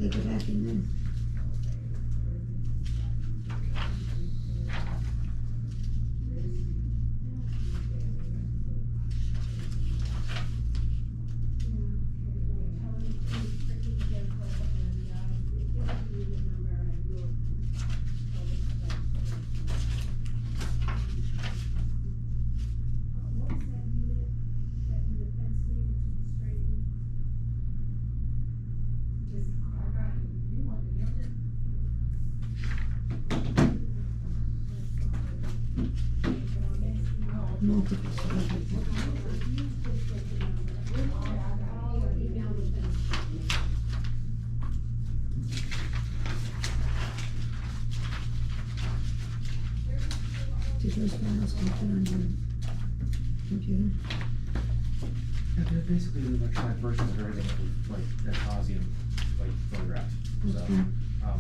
[SPEAKER 1] they go back in there. Multiple surgeries. Did those files open on your computer?
[SPEAKER 2] Yeah, they're basically the electronic version of everything that Ozzy like photographed. So,
[SPEAKER 1] Okay.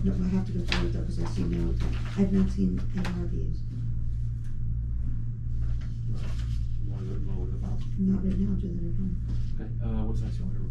[SPEAKER 1] No, I have to go through it though, because I see notes. I've not seen ARVs.
[SPEAKER 2] You want to go with the file?
[SPEAKER 1] Not right now, do that at home.
[SPEAKER 2] Okay, what's next you want to,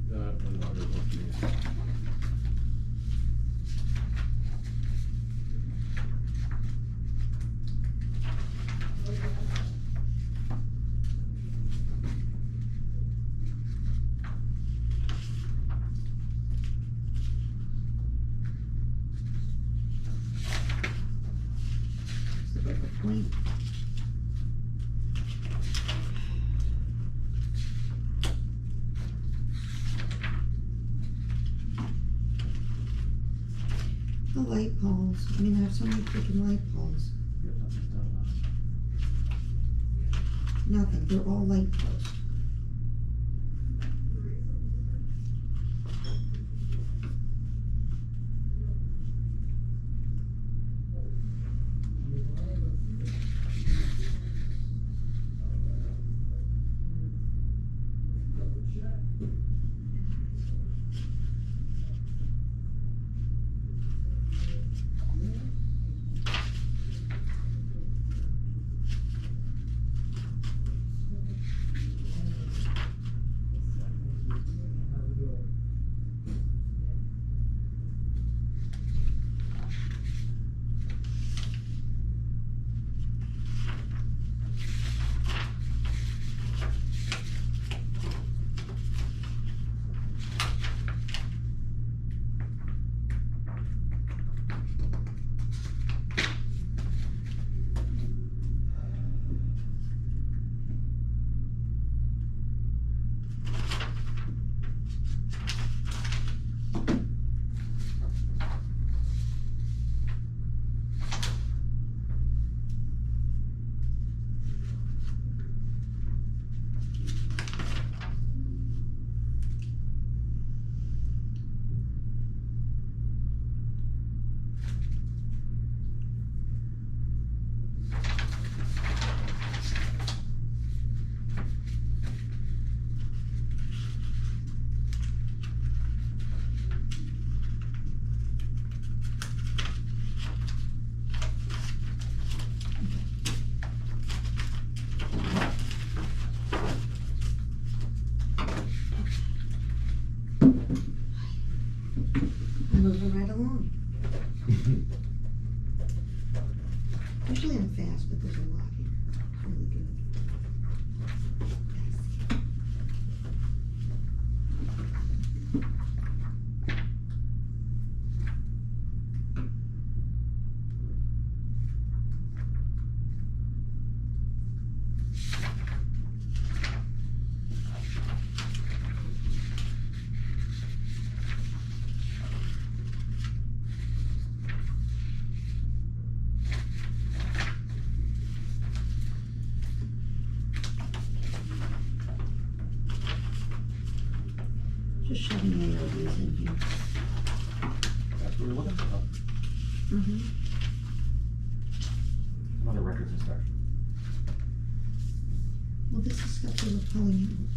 [SPEAKER 1] Point. The light poles. I mean, I have so many freaking light poles. Nothing. They're all light poles. Moving right along. Usually I'm fast, but there's a lot here. Really good. Just shoving AOVs in here.
[SPEAKER 2] That's what we're looking for.
[SPEAKER 1] Mm-hmm.
[SPEAKER 2] Another records inspection.
[SPEAKER 1] Well, this is stuff they were pulling out.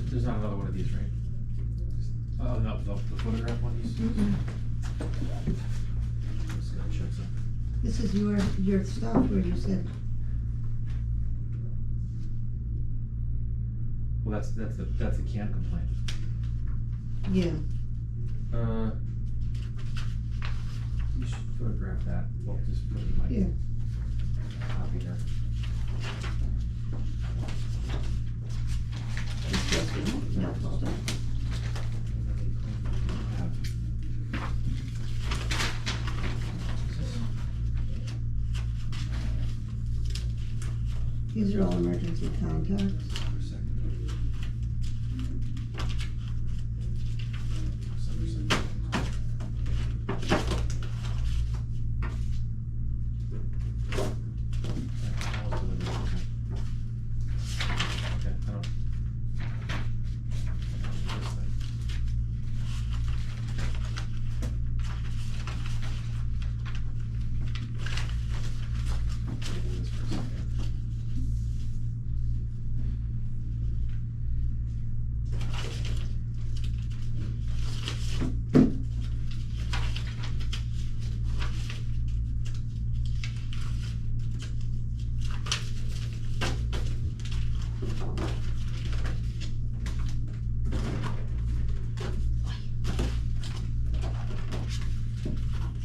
[SPEAKER 2] There's not another one of these, right? Oh, no, the photograph one, these?
[SPEAKER 1] Mm-mm.
[SPEAKER 2] Just gotta check something.
[SPEAKER 1] This is your stuff where you said,
[SPEAKER 2] Well, that's the CAN complaint.
[SPEAKER 1] yeah,
[SPEAKER 2] You should photograph that, well, just put it in my
[SPEAKER 1] yeah.
[SPEAKER 2] copy there.
[SPEAKER 1] This goes in that folder. These are all emergency contacts.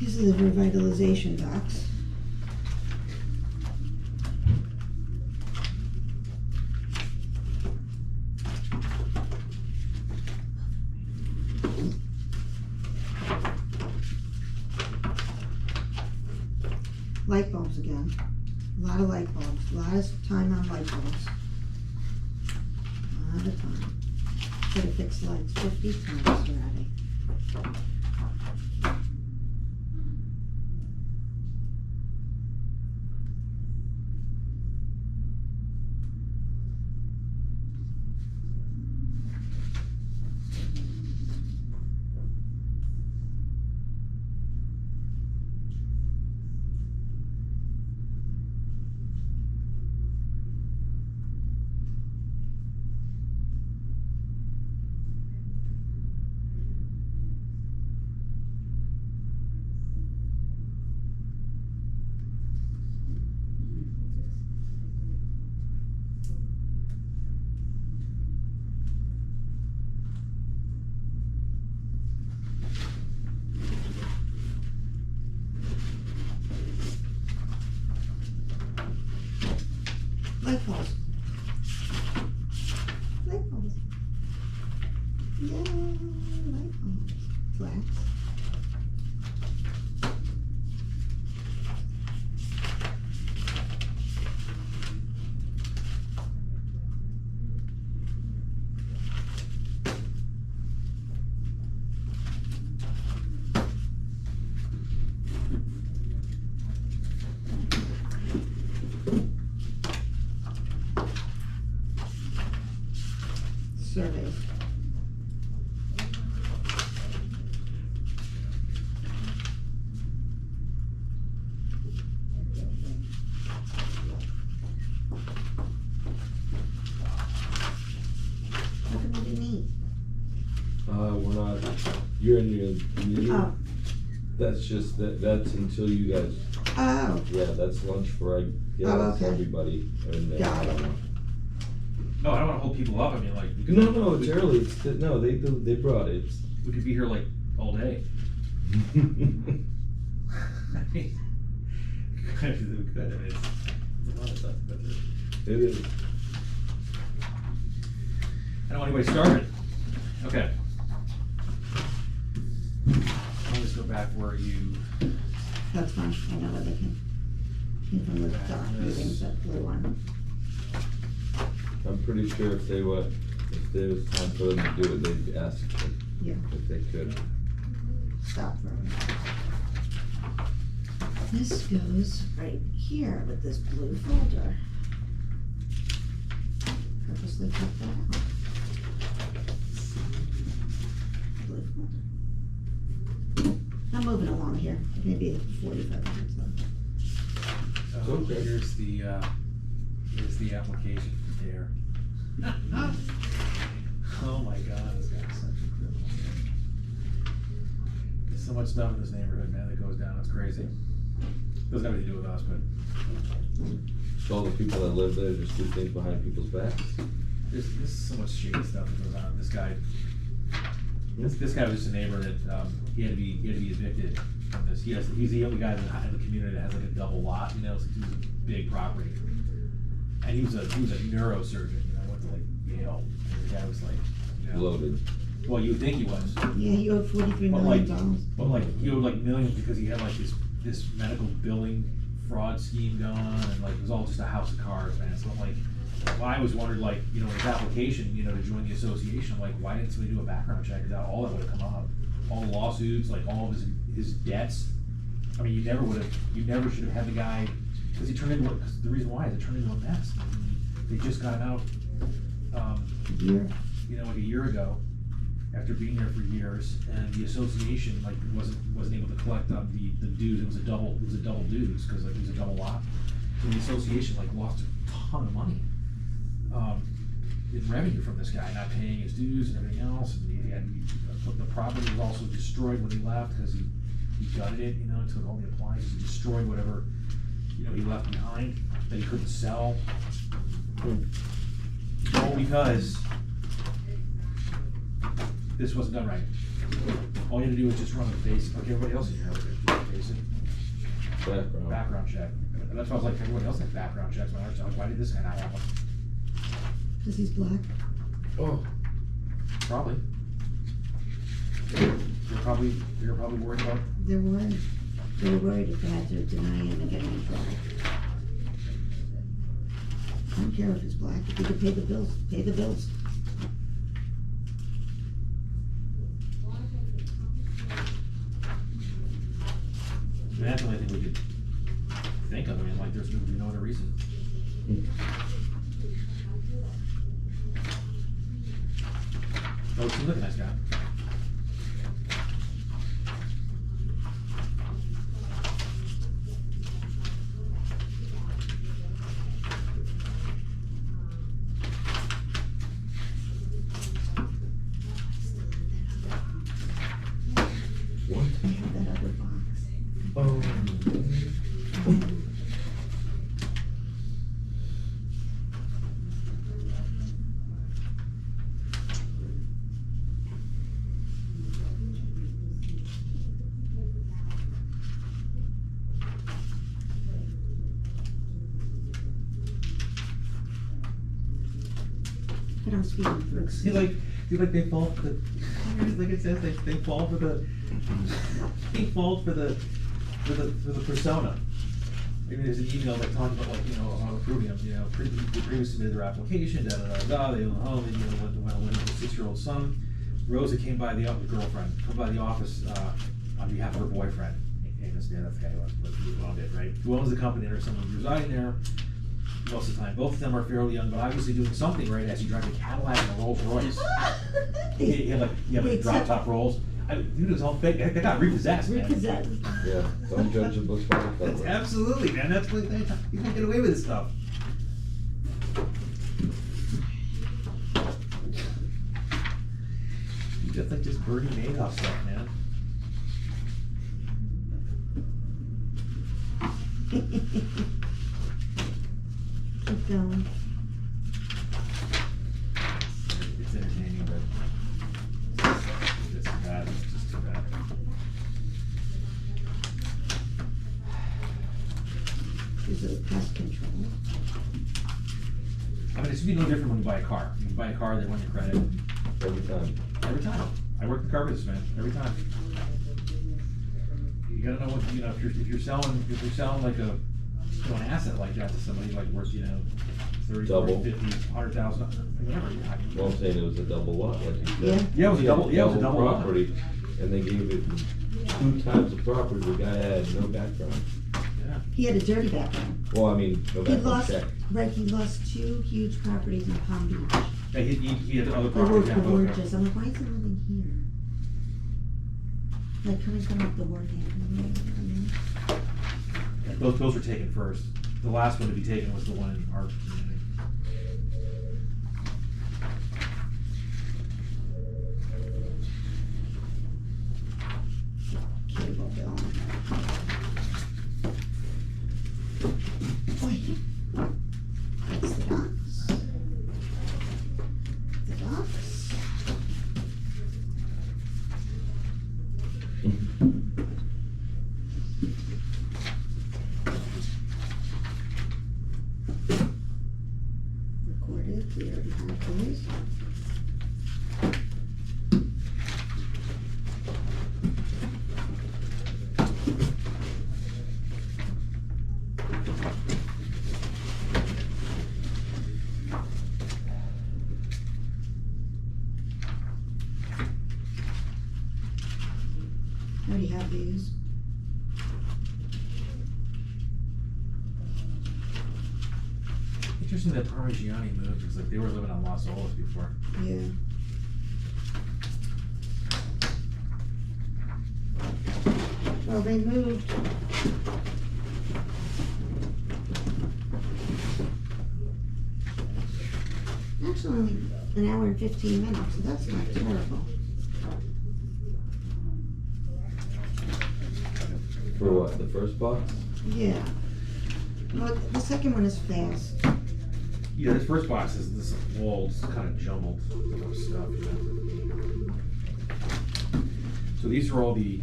[SPEAKER 1] These are the revitalization docs. Light bulbs again. A lot of light bulbs. A lot of time on light bulbs. A lot of time. Could have fixed lights 50 times already. Light bulbs. Light bulbs. Yeah, light bulbs. Flax. Surveys. How come we didn't eat?
[SPEAKER 3] We're not, you're in your meeting.
[SPEAKER 1] Oh,
[SPEAKER 3] That's just, that's until you guys,
[SPEAKER 1] oh,
[SPEAKER 3] yeah, that's lunch for,
[SPEAKER 1] okay.
[SPEAKER 3] everybody. And then,
[SPEAKER 1] Got it.
[SPEAKER 2] No, I don't wanna hold people up, I mean, like. we could-
[SPEAKER 3] No, it's
[SPEAKER 2] we-
[SPEAKER 3] early, no, they brought it.
[SPEAKER 2] We could be here like all day. I mean, we could, I mean, it's a lot of stuff, but
[SPEAKER 3] It is.
[SPEAKER 2] I don't want anybody started. Okay. I'll just go back where you,
[SPEAKER 1] that's fine. I know where they came from the doc meetings, that blue one.
[SPEAKER 3] I'm pretty sure if there was time for them to do it, they'd ask them
[SPEAKER 1] Yeah.
[SPEAKER 3] if they could.
[SPEAKER 1] Stop for a minute. This goes right here with this blue folder. Purposely cut that out. Blue folder. I'm moving along here, maybe 45 minutes left.
[SPEAKER 3] Okay.
[SPEAKER 2] Here's the application for dare. Oh my god, this guy's such a criminal. There's so much stuff in this neighborhood, man, that goes down, it's crazy. Doesn't have anything to do with us, but
[SPEAKER 3] So all the people that live there just do things behind people's backs.
[SPEAKER 2] there's so much shady stuff that goes on. This guy was just a neighbor that, he had to be evicted from this. He's the only guy in the community that has like a double lot, you know, so he was a big property. And he was a neurosurgeon, you know, went to like Yale, and the guy was like, you know.
[SPEAKER 3] Loaded.
[SPEAKER 2] Well, you would think he was.
[SPEAKER 1] Yeah, he owed $43
[SPEAKER 2] But
[SPEAKER 1] million.
[SPEAKER 2] he owed like millions because he had like this medical billing fraud scheme going on, and like it was all just a house of cards, man. So I'm like, well, I always wondered, like, you know, his application, you know, to join the association, like, why didn't somebody do a background check? Because all that would have come out, all the lawsuits, like all of his debts. I mean, you never should have had the guy, because he turned into, cause the reason why is it turned into a mess. I mean, they just got him out, you know, like a year ago, after being there for years, and the association like wasn't able to collect on the dues. It was a double dues because like it was a double lot. So the association like lost a ton of money in revenue from this guy not paying his dues and everything else. And the property was also destroyed when he left because he gutted it, you know, took all the appliances, he destroyed whatever, you know, he left behind that he couldn't sell. All because this wasn't done right. All you had to do was just run a basic, like everybody else in here, like basic background check. And that's why I was like, everybody else has background checks. When I was like, why did this guy not have one?
[SPEAKER 1] Because he's black.
[SPEAKER 3] Oh.
[SPEAKER 2] Probably. They're probably worried about.
[SPEAKER 1] They were worried if they had to deny him and get him in trouble. I don't care if he's black. If he could pay the bills, pay the bills.
[SPEAKER 2] I mean, that's the only thing we could think of. I mean, like, there's no other reason. Oh, seems like a nice guy.
[SPEAKER 3] What?
[SPEAKER 1] I have that other box.
[SPEAKER 3] Oh.
[SPEAKER 1] But I'm speaking for
[SPEAKER 2] See, like they fall for the, like it says, they fall for the, for the persona. Maybe there's an email that talks about like, you know, approving them, you know, they previously submitted their application, they own a home, they, you know, went with a 6-year-old son. Rosa came by the office, on behalf of her boyfriend. That's the guy who owned it, right? Who owns the company or someone who's residing there most of the time. Both of them are fairly young, but obviously doing something right as he drives a Cadillac and a Rolls Royce. he had like drop top rolls. Dude, it was all fake. They got repossessed, man.
[SPEAKER 1] Repossessed.
[SPEAKER 3] Yeah, don't judge a book by the
[SPEAKER 2] That's
[SPEAKER 3] cover.
[SPEAKER 2] absolutely, man. That's what you can't get away with this stuff. That's like just Bernie Madoff stuff, man.
[SPEAKER 1] Keep going.
[SPEAKER 2] It's entertaining, but it's bad. It's just too bad.
[SPEAKER 1] Is it pest control?
[SPEAKER 2] I mean, it should be no different when you buy a car. You buy a car, they want your credit.
[SPEAKER 3] Every time.
[SPEAKER 2] Every time. I work the car business, man. Every time. You gotta know what, you know, if you're selling like a, you know, an asset like that to somebody like worth, you know, 30,
[SPEAKER 3] Double.
[SPEAKER 2] 40, 50, 100,000, whatever. I mean,
[SPEAKER 3] Well, I'm saying it was a double lot, like you
[SPEAKER 1] Yeah.
[SPEAKER 3] said.
[SPEAKER 2] Yeah, it was a
[SPEAKER 3] He
[SPEAKER 2] double-
[SPEAKER 3] had
[SPEAKER 2] yeah, it was a double lot.
[SPEAKER 3] property, and they gave it 2 times the property, the guy had no background.
[SPEAKER 2] yeah.
[SPEAKER 1] He had a dirty background.
[SPEAKER 3] Well, I mean, no
[SPEAKER 1] He
[SPEAKER 3] background
[SPEAKER 1] lost,
[SPEAKER 3] check.
[SPEAKER 1] right, he lost 2 huge properties in Palm Beach.
[SPEAKER 2] Yeah, he had other
[SPEAKER 1] They were
[SPEAKER 2] properties down both there.
[SPEAKER 1] gorgeous. I'm like, why is he living here? Like coming from like the Worthampton area, you know?
[SPEAKER 2] Those were taken first. the last one to be taken was the one in our community.
[SPEAKER 1] Cable bill. Wait. That's the docks. The docks. Recorded, we already have these. I already have these.
[SPEAKER 2] Interesting that Parmigiani moved, because like they were living on Los Olas before.
[SPEAKER 1] Yeah. Well, they moved. Actually, only an hour and 15 minutes, so that's not terrible.
[SPEAKER 3] For what, the first box?
[SPEAKER 1] Yeah. Well, the second one is fast.
[SPEAKER 2] Yeah, this first box is this old, kind of jumbled stuff. You know? So these are all the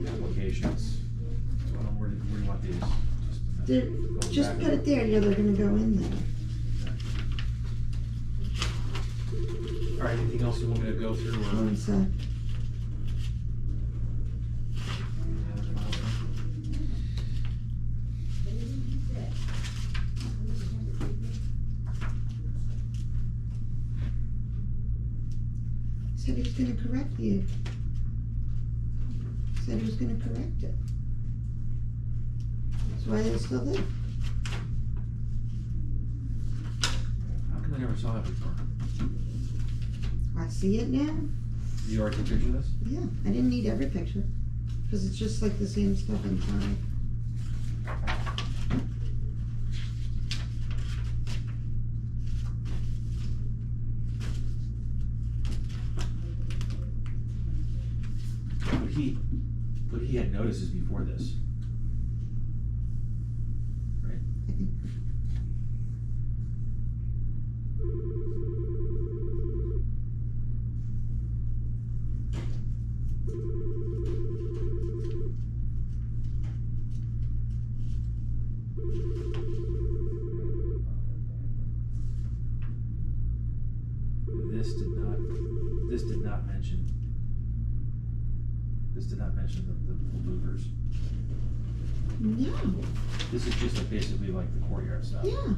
[SPEAKER 2] applications. So where do you want these?
[SPEAKER 1] They're,
[SPEAKER 2] Going
[SPEAKER 1] just
[SPEAKER 2] back.
[SPEAKER 1] put it there, yeah, they're gonna go in there.
[SPEAKER 2] All right. Anything else you want me to go through? Or?
[SPEAKER 1] One sec. Said he was gonna correct you. Said he was gonna correct it. That's why they're still there.
[SPEAKER 2] How come I never saw that before?
[SPEAKER 1] I see it now.
[SPEAKER 2] You already took a picture of this?
[SPEAKER 1] Yeah, I didn't need every picture, because it's just like the same stuff inside.
[SPEAKER 2] But he had notices before this. Right?
[SPEAKER 1] I think.
[SPEAKER 2] This did not mention the louvers.
[SPEAKER 1] No,
[SPEAKER 2] This is just like basically like the courtyard stuff.
[SPEAKER 1] yeah.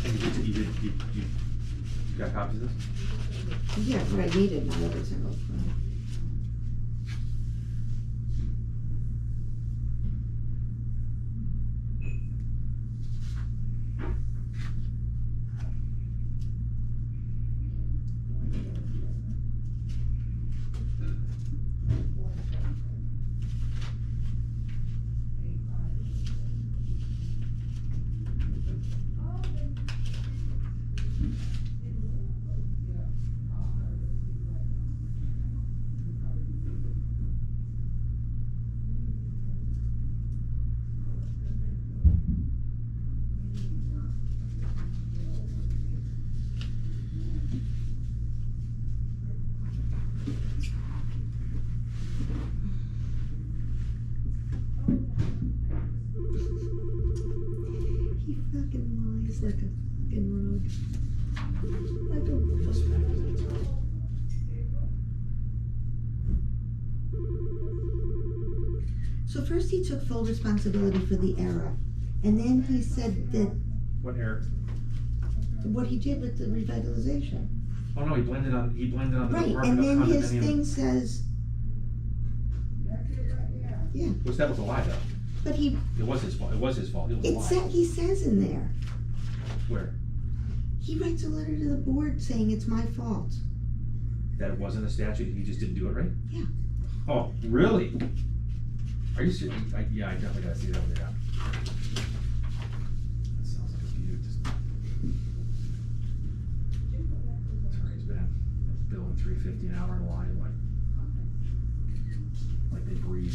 [SPEAKER 2] And you got copies of this?
[SPEAKER 1] Yeah, what I needed, not every single thing. He fucking lies like a fucking rug. Like a So first he took full responsibility for the error, and then he said that
[SPEAKER 2] What error?
[SPEAKER 1] what he did with the revitalization.
[SPEAKER 2] Oh no, he blended on the
[SPEAKER 1] Right,
[SPEAKER 2] Department
[SPEAKER 1] and
[SPEAKER 2] of
[SPEAKER 1] then his
[SPEAKER 2] Condominium.
[SPEAKER 1] thing says, yeah,
[SPEAKER 2] Which that was a lie though.
[SPEAKER 1] but he,
[SPEAKER 2] It was his fault. It was his fault. It was a
[SPEAKER 1] it
[SPEAKER 2] lie.
[SPEAKER 1] said, he says in there,
[SPEAKER 2] Where?
[SPEAKER 1] He writes a letter to the board saying it's my fault.
[SPEAKER 2] That it wasn't a statute, he just didn't do it right?
[SPEAKER 1] Yeah.
[SPEAKER 2] Oh, really? Are you serious? Yeah, I definitely gotta see that one, yeah. That sounds like a feud, just. Attorney's been billing $3.50 an hour in line, like they breathe.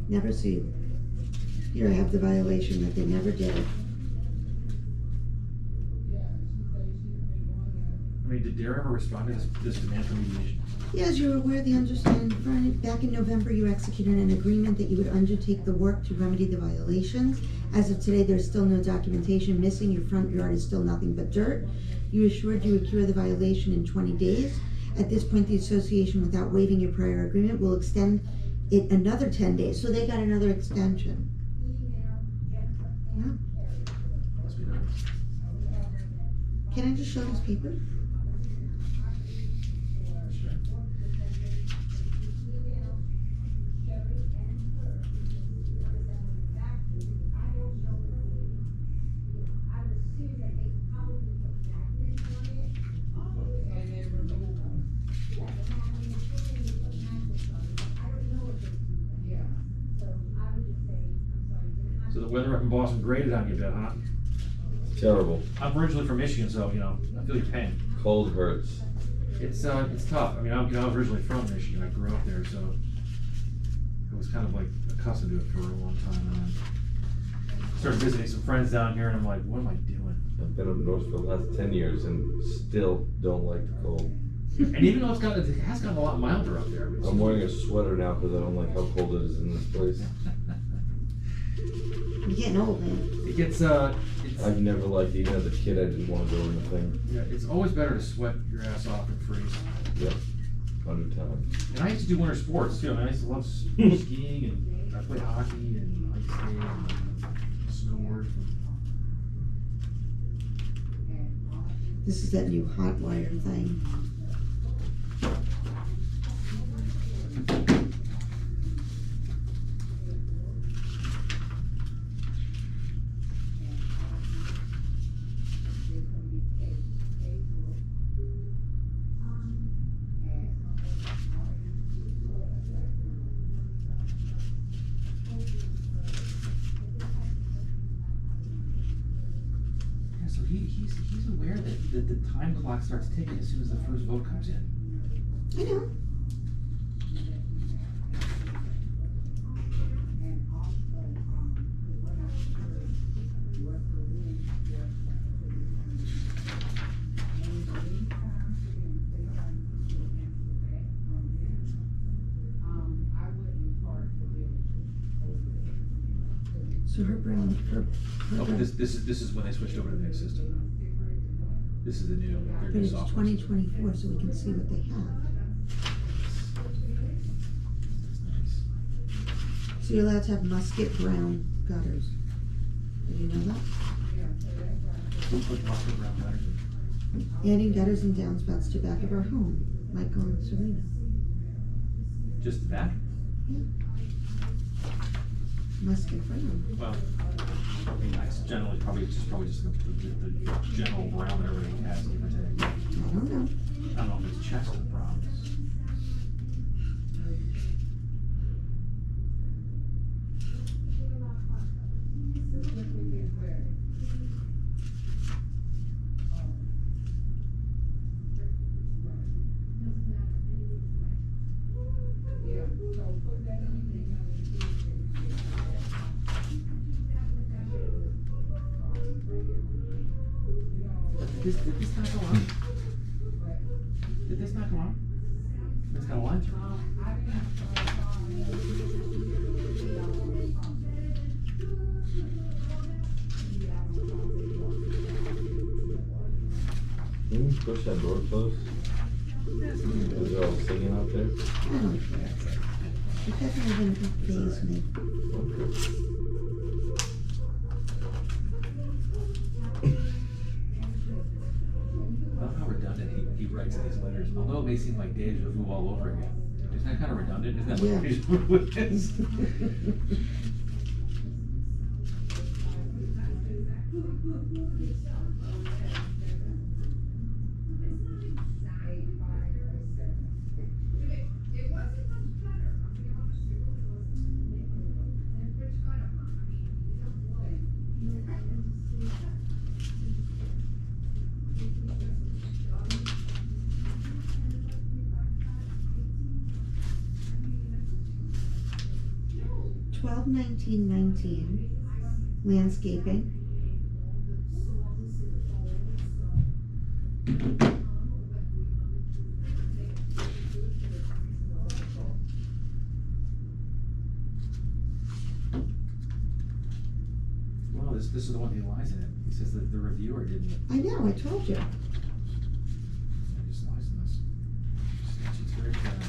[SPEAKER 1] Never sued. Here I have the violation that they never did it.
[SPEAKER 2] I mean, did Dare ever respond to this demand for mediation?
[SPEAKER 1] Yeah, as you're aware, the understanding, back in November, you executed an agreement that you would undertake the work to remedy the violations. As of today, there's still no documentation missing. Your front yard is still nothing but dirt. You assured you would cure the violation in 20 days. At this point, the association, without waiving your prior agreement, will extend it another 10 days. So they got another extension. Yeah.
[SPEAKER 2] Must be nice.
[SPEAKER 1] Can I just show this paper?
[SPEAKER 2] Sure. So the weather up in Boston graded on you a bit, huh?
[SPEAKER 3] Terrible.
[SPEAKER 2] I'm originally from Michigan, so, you know, I feel your pain.
[SPEAKER 3] Cold hurts.
[SPEAKER 2] It's tough. I mean, I was originally from Michigan. I grew up there, so I was kind of like accustomed to it for a long time. And I started visiting some friends down here, and I'm like, what am I doing?
[SPEAKER 3] I've been up north for the last 10 years and still don't like the cold.
[SPEAKER 2] And even though it has gotten a lot milder up there.
[SPEAKER 3] I'm wearing a sweater now because I don't like how cold it is in this place.
[SPEAKER 1] You're getting old, man.
[SPEAKER 2] It gets
[SPEAKER 3] I've never liked, even as a kid, I didn't want to go in the thing.
[SPEAKER 2] yeah, it's always better to sweat your ass off and freeze.
[SPEAKER 3] Yep, 100 times.
[SPEAKER 2] And I used to do winter sports too. I mean, I used to love skiing, and I played hockey and ice skate and snowboard.
[SPEAKER 1] This is that new hot wire thing.
[SPEAKER 2] Yeah, so he's aware that the time clock starts ticking as soon as the first vote comes in.
[SPEAKER 1] I know. So her brown, her
[SPEAKER 2] Oh, but
[SPEAKER 1] brown,
[SPEAKER 2] this is when they switched over to the new system now. This is the new, their
[SPEAKER 1] but
[SPEAKER 2] new
[SPEAKER 1] it's
[SPEAKER 2] software.
[SPEAKER 1] 2024, so we can see what they have.
[SPEAKER 2] That's nice.
[SPEAKER 1] So you're allowed to have musket brown gutters. Did you know that?
[SPEAKER 2] Who put mustard brown gutters in?
[SPEAKER 1] Adding gutters and downspouts to back of our home, Michael and Serena.
[SPEAKER 2] Just that?
[SPEAKER 1] Musket brown.
[SPEAKER 2] Well, I mean, that's generally probably just the general brown that everybody has, give or take.
[SPEAKER 1] I don't know.
[SPEAKER 2] I don't know if it's chestnut browns. Did this not go on? Did this not go on? It's got a line through it.
[SPEAKER 3] Can you push that door closed? Because they're all singing out there.
[SPEAKER 1] I don't care. It doesn't even faze me.
[SPEAKER 3] Okay.
[SPEAKER 2] I love how redundant he writes in these letters. Although it may seem like deja vu all over again. Isn't that kind of redundant? Isn't that what
[SPEAKER 1] Yeah.
[SPEAKER 2] deja vu is?
[SPEAKER 1] $12.19.19 landscaping.
[SPEAKER 2] Well, this is the one he lies in it. He says that the reviewer didn't.
[SPEAKER 1] I know, I told you.
[SPEAKER 2] He just lies in this. Statutes very clear on that.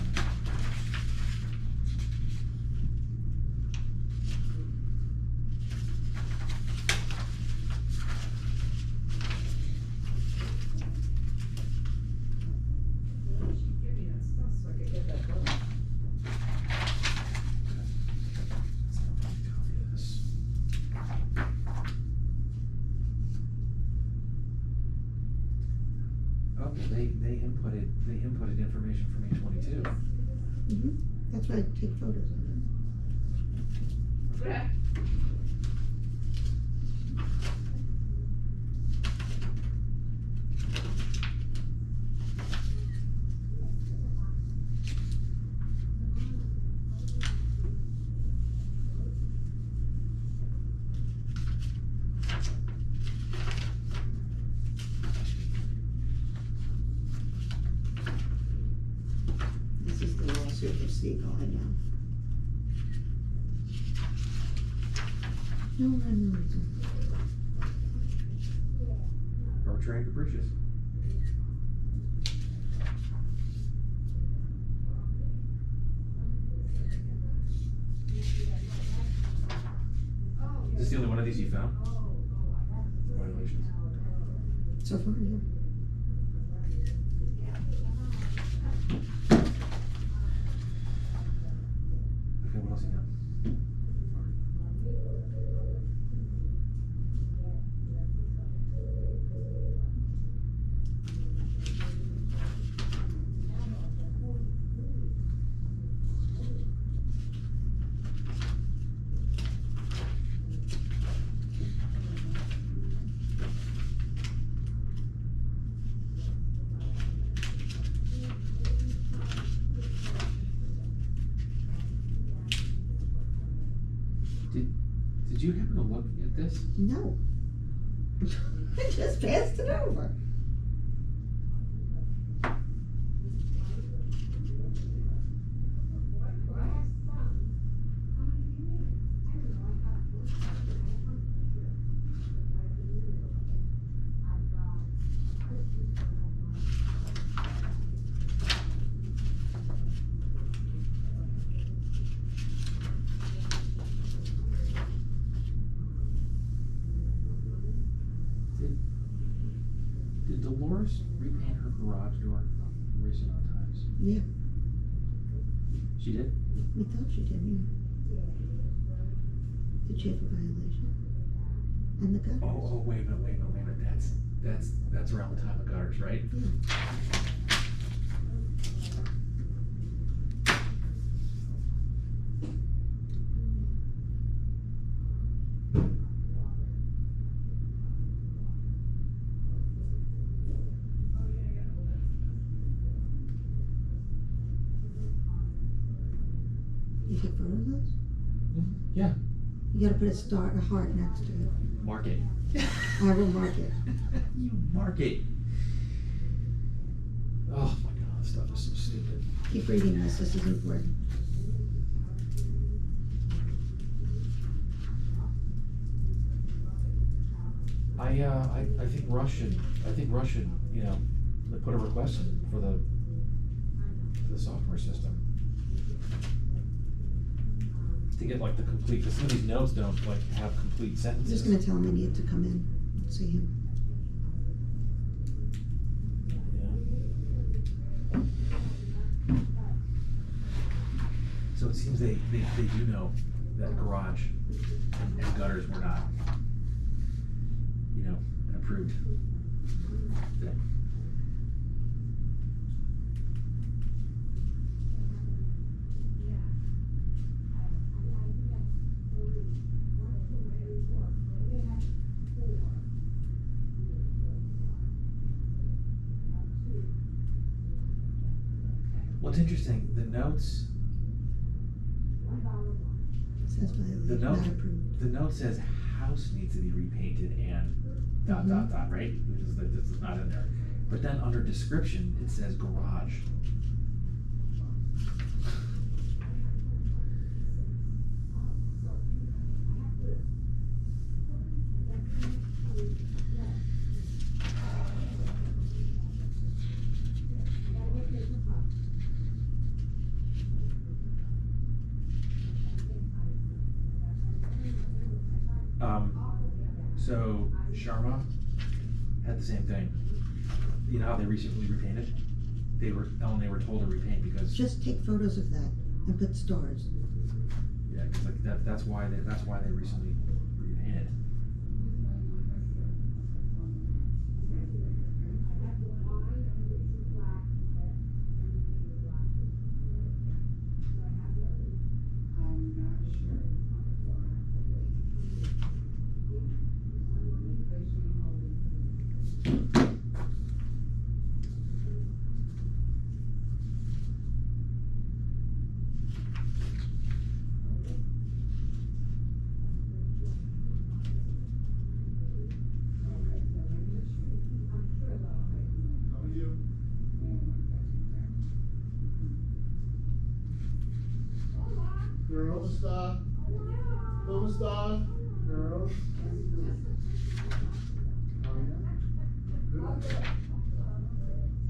[SPEAKER 2] Oh, well, they inputted information from A22.
[SPEAKER 1] That's why I take photos of it. This is the lawsuit for Siegel, I know. No rhyme or reason.
[SPEAKER 2] Arbitrary and capricious. Is this the only one of these you found? Violations.
[SPEAKER 1] So far, yeah.
[SPEAKER 2] Okay, what else you got? Did you happen to look at this?
[SPEAKER 1] No. I just passed it over.
[SPEAKER 2] Did Dolores repaint her garage door in recent times?
[SPEAKER 1] Yeah,
[SPEAKER 2] She did?
[SPEAKER 1] we thought she did, yeah. Did she have a violation? And the gutters?
[SPEAKER 2] Oh, wait a minute. That's around the time of gutters, right?
[SPEAKER 1] Yeah. You take photos of those?
[SPEAKER 2] Yeah.
[SPEAKER 1] You gotta put a heart next to it.
[SPEAKER 2] Mark it.
[SPEAKER 1] I will mark it.
[SPEAKER 2] You mark it. Oh my god, this stuff is so stupid.
[SPEAKER 1] Keep reading this is important.
[SPEAKER 2] I think Rush should, you know, put a request in for the software system. To get like the complete, because some of these notes don't like have complete
[SPEAKER 1] I'm
[SPEAKER 2] sentences.
[SPEAKER 1] just gonna tell him I need to come in and see him.
[SPEAKER 2] Yeah. So it seems they do know that garage and gutters were not, you know, approved thing. What's interesting, the notes,
[SPEAKER 1] Says
[SPEAKER 2] the
[SPEAKER 1] violation,
[SPEAKER 2] note,
[SPEAKER 1] not approved.
[SPEAKER 2] the note says house needs to be repainted and dot, dot, dot, right? This is not in there. But then under description, it says garage. So Sharma had the same thing. You know how they recently repainted? They were told to repaint because
[SPEAKER 1] Just take photos of that and put stars.
[SPEAKER 2] yeah, 'cause like that's why they recently repainted.
[SPEAKER 4] I'm not sure.
[SPEAKER 5] How are you? Girls. ¿Cómo está? Girls. How are you?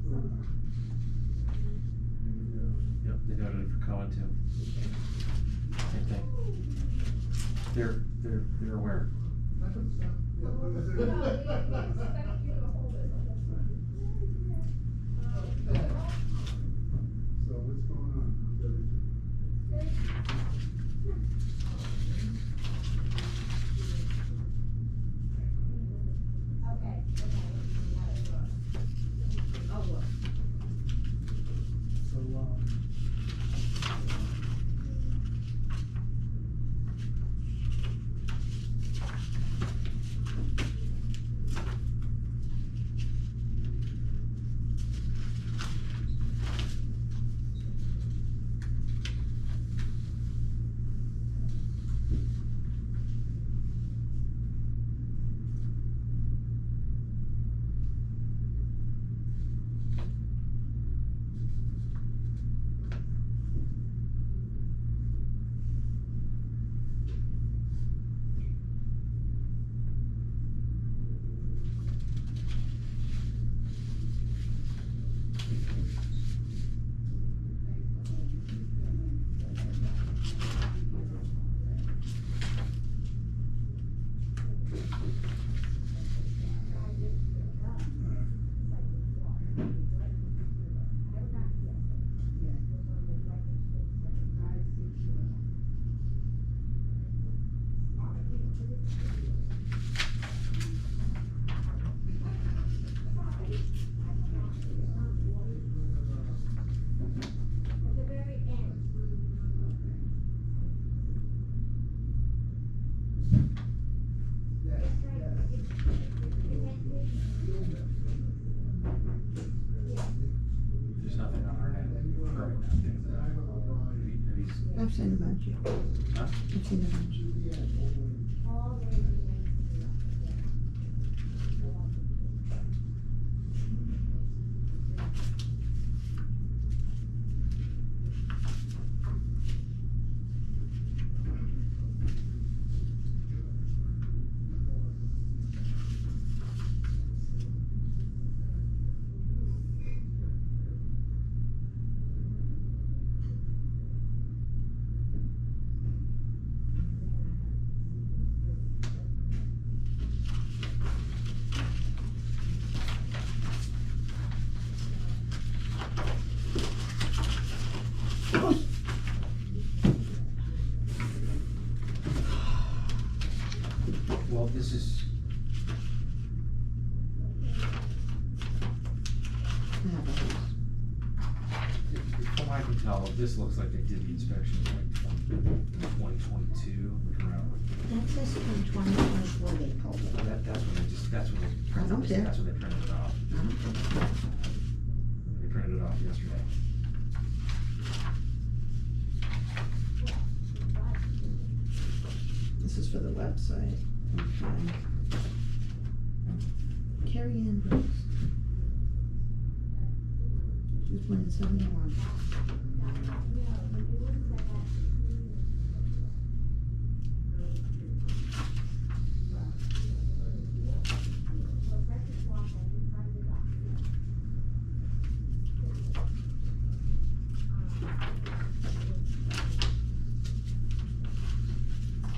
[SPEAKER 5] Good.
[SPEAKER 2] Yep, they noted it for Cohen too. Same thing. They're aware.
[SPEAKER 5] So what's going on? How's everything? So,
[SPEAKER 2] There's nothing on our end right now.
[SPEAKER 1] I've seen a bunch.
[SPEAKER 2] Huh?
[SPEAKER 1] I've seen a bunch.
[SPEAKER 2] Well, this is this looks like they did the inspection in like 2022,
[SPEAKER 1] That says from 2024 they pulled it.
[SPEAKER 2] that's when they just, that's when they
[SPEAKER 1] I
[SPEAKER 2] printed
[SPEAKER 1] don't
[SPEAKER 2] this,
[SPEAKER 1] care.
[SPEAKER 2] that's when they printed it off.
[SPEAKER 1] I don't think so.
[SPEAKER 2] They printed it off yesterday.
[SPEAKER 1] This is for the website. Okay. Carrie Ann Brooks. She was born in 71.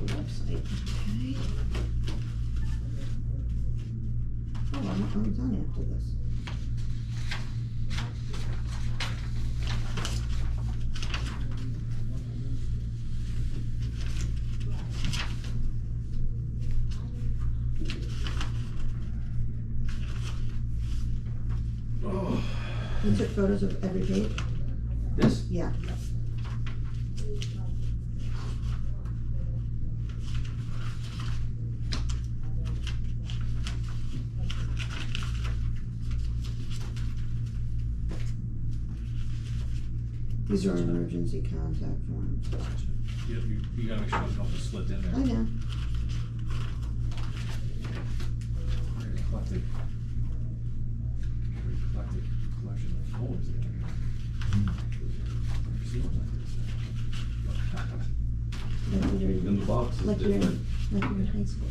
[SPEAKER 1] The website, okay. Oh, I'm done after this.
[SPEAKER 2] Oh.
[SPEAKER 1] You took photos of every page?
[SPEAKER 2] This?
[SPEAKER 1] Yeah. These are emergency contact forms.
[SPEAKER 2] You gotta make sure it's not just slipped in there.
[SPEAKER 1] I know.
[SPEAKER 2] Very eclectic collection of folders that I got. Never seen one like this.
[SPEAKER 1] Like you're,
[SPEAKER 3] And the box is
[SPEAKER 1] like you're,
[SPEAKER 3] different.
[SPEAKER 1] like you're in high school.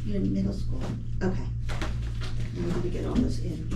[SPEAKER 1] You're in middle school. Okay. I need to get all this in.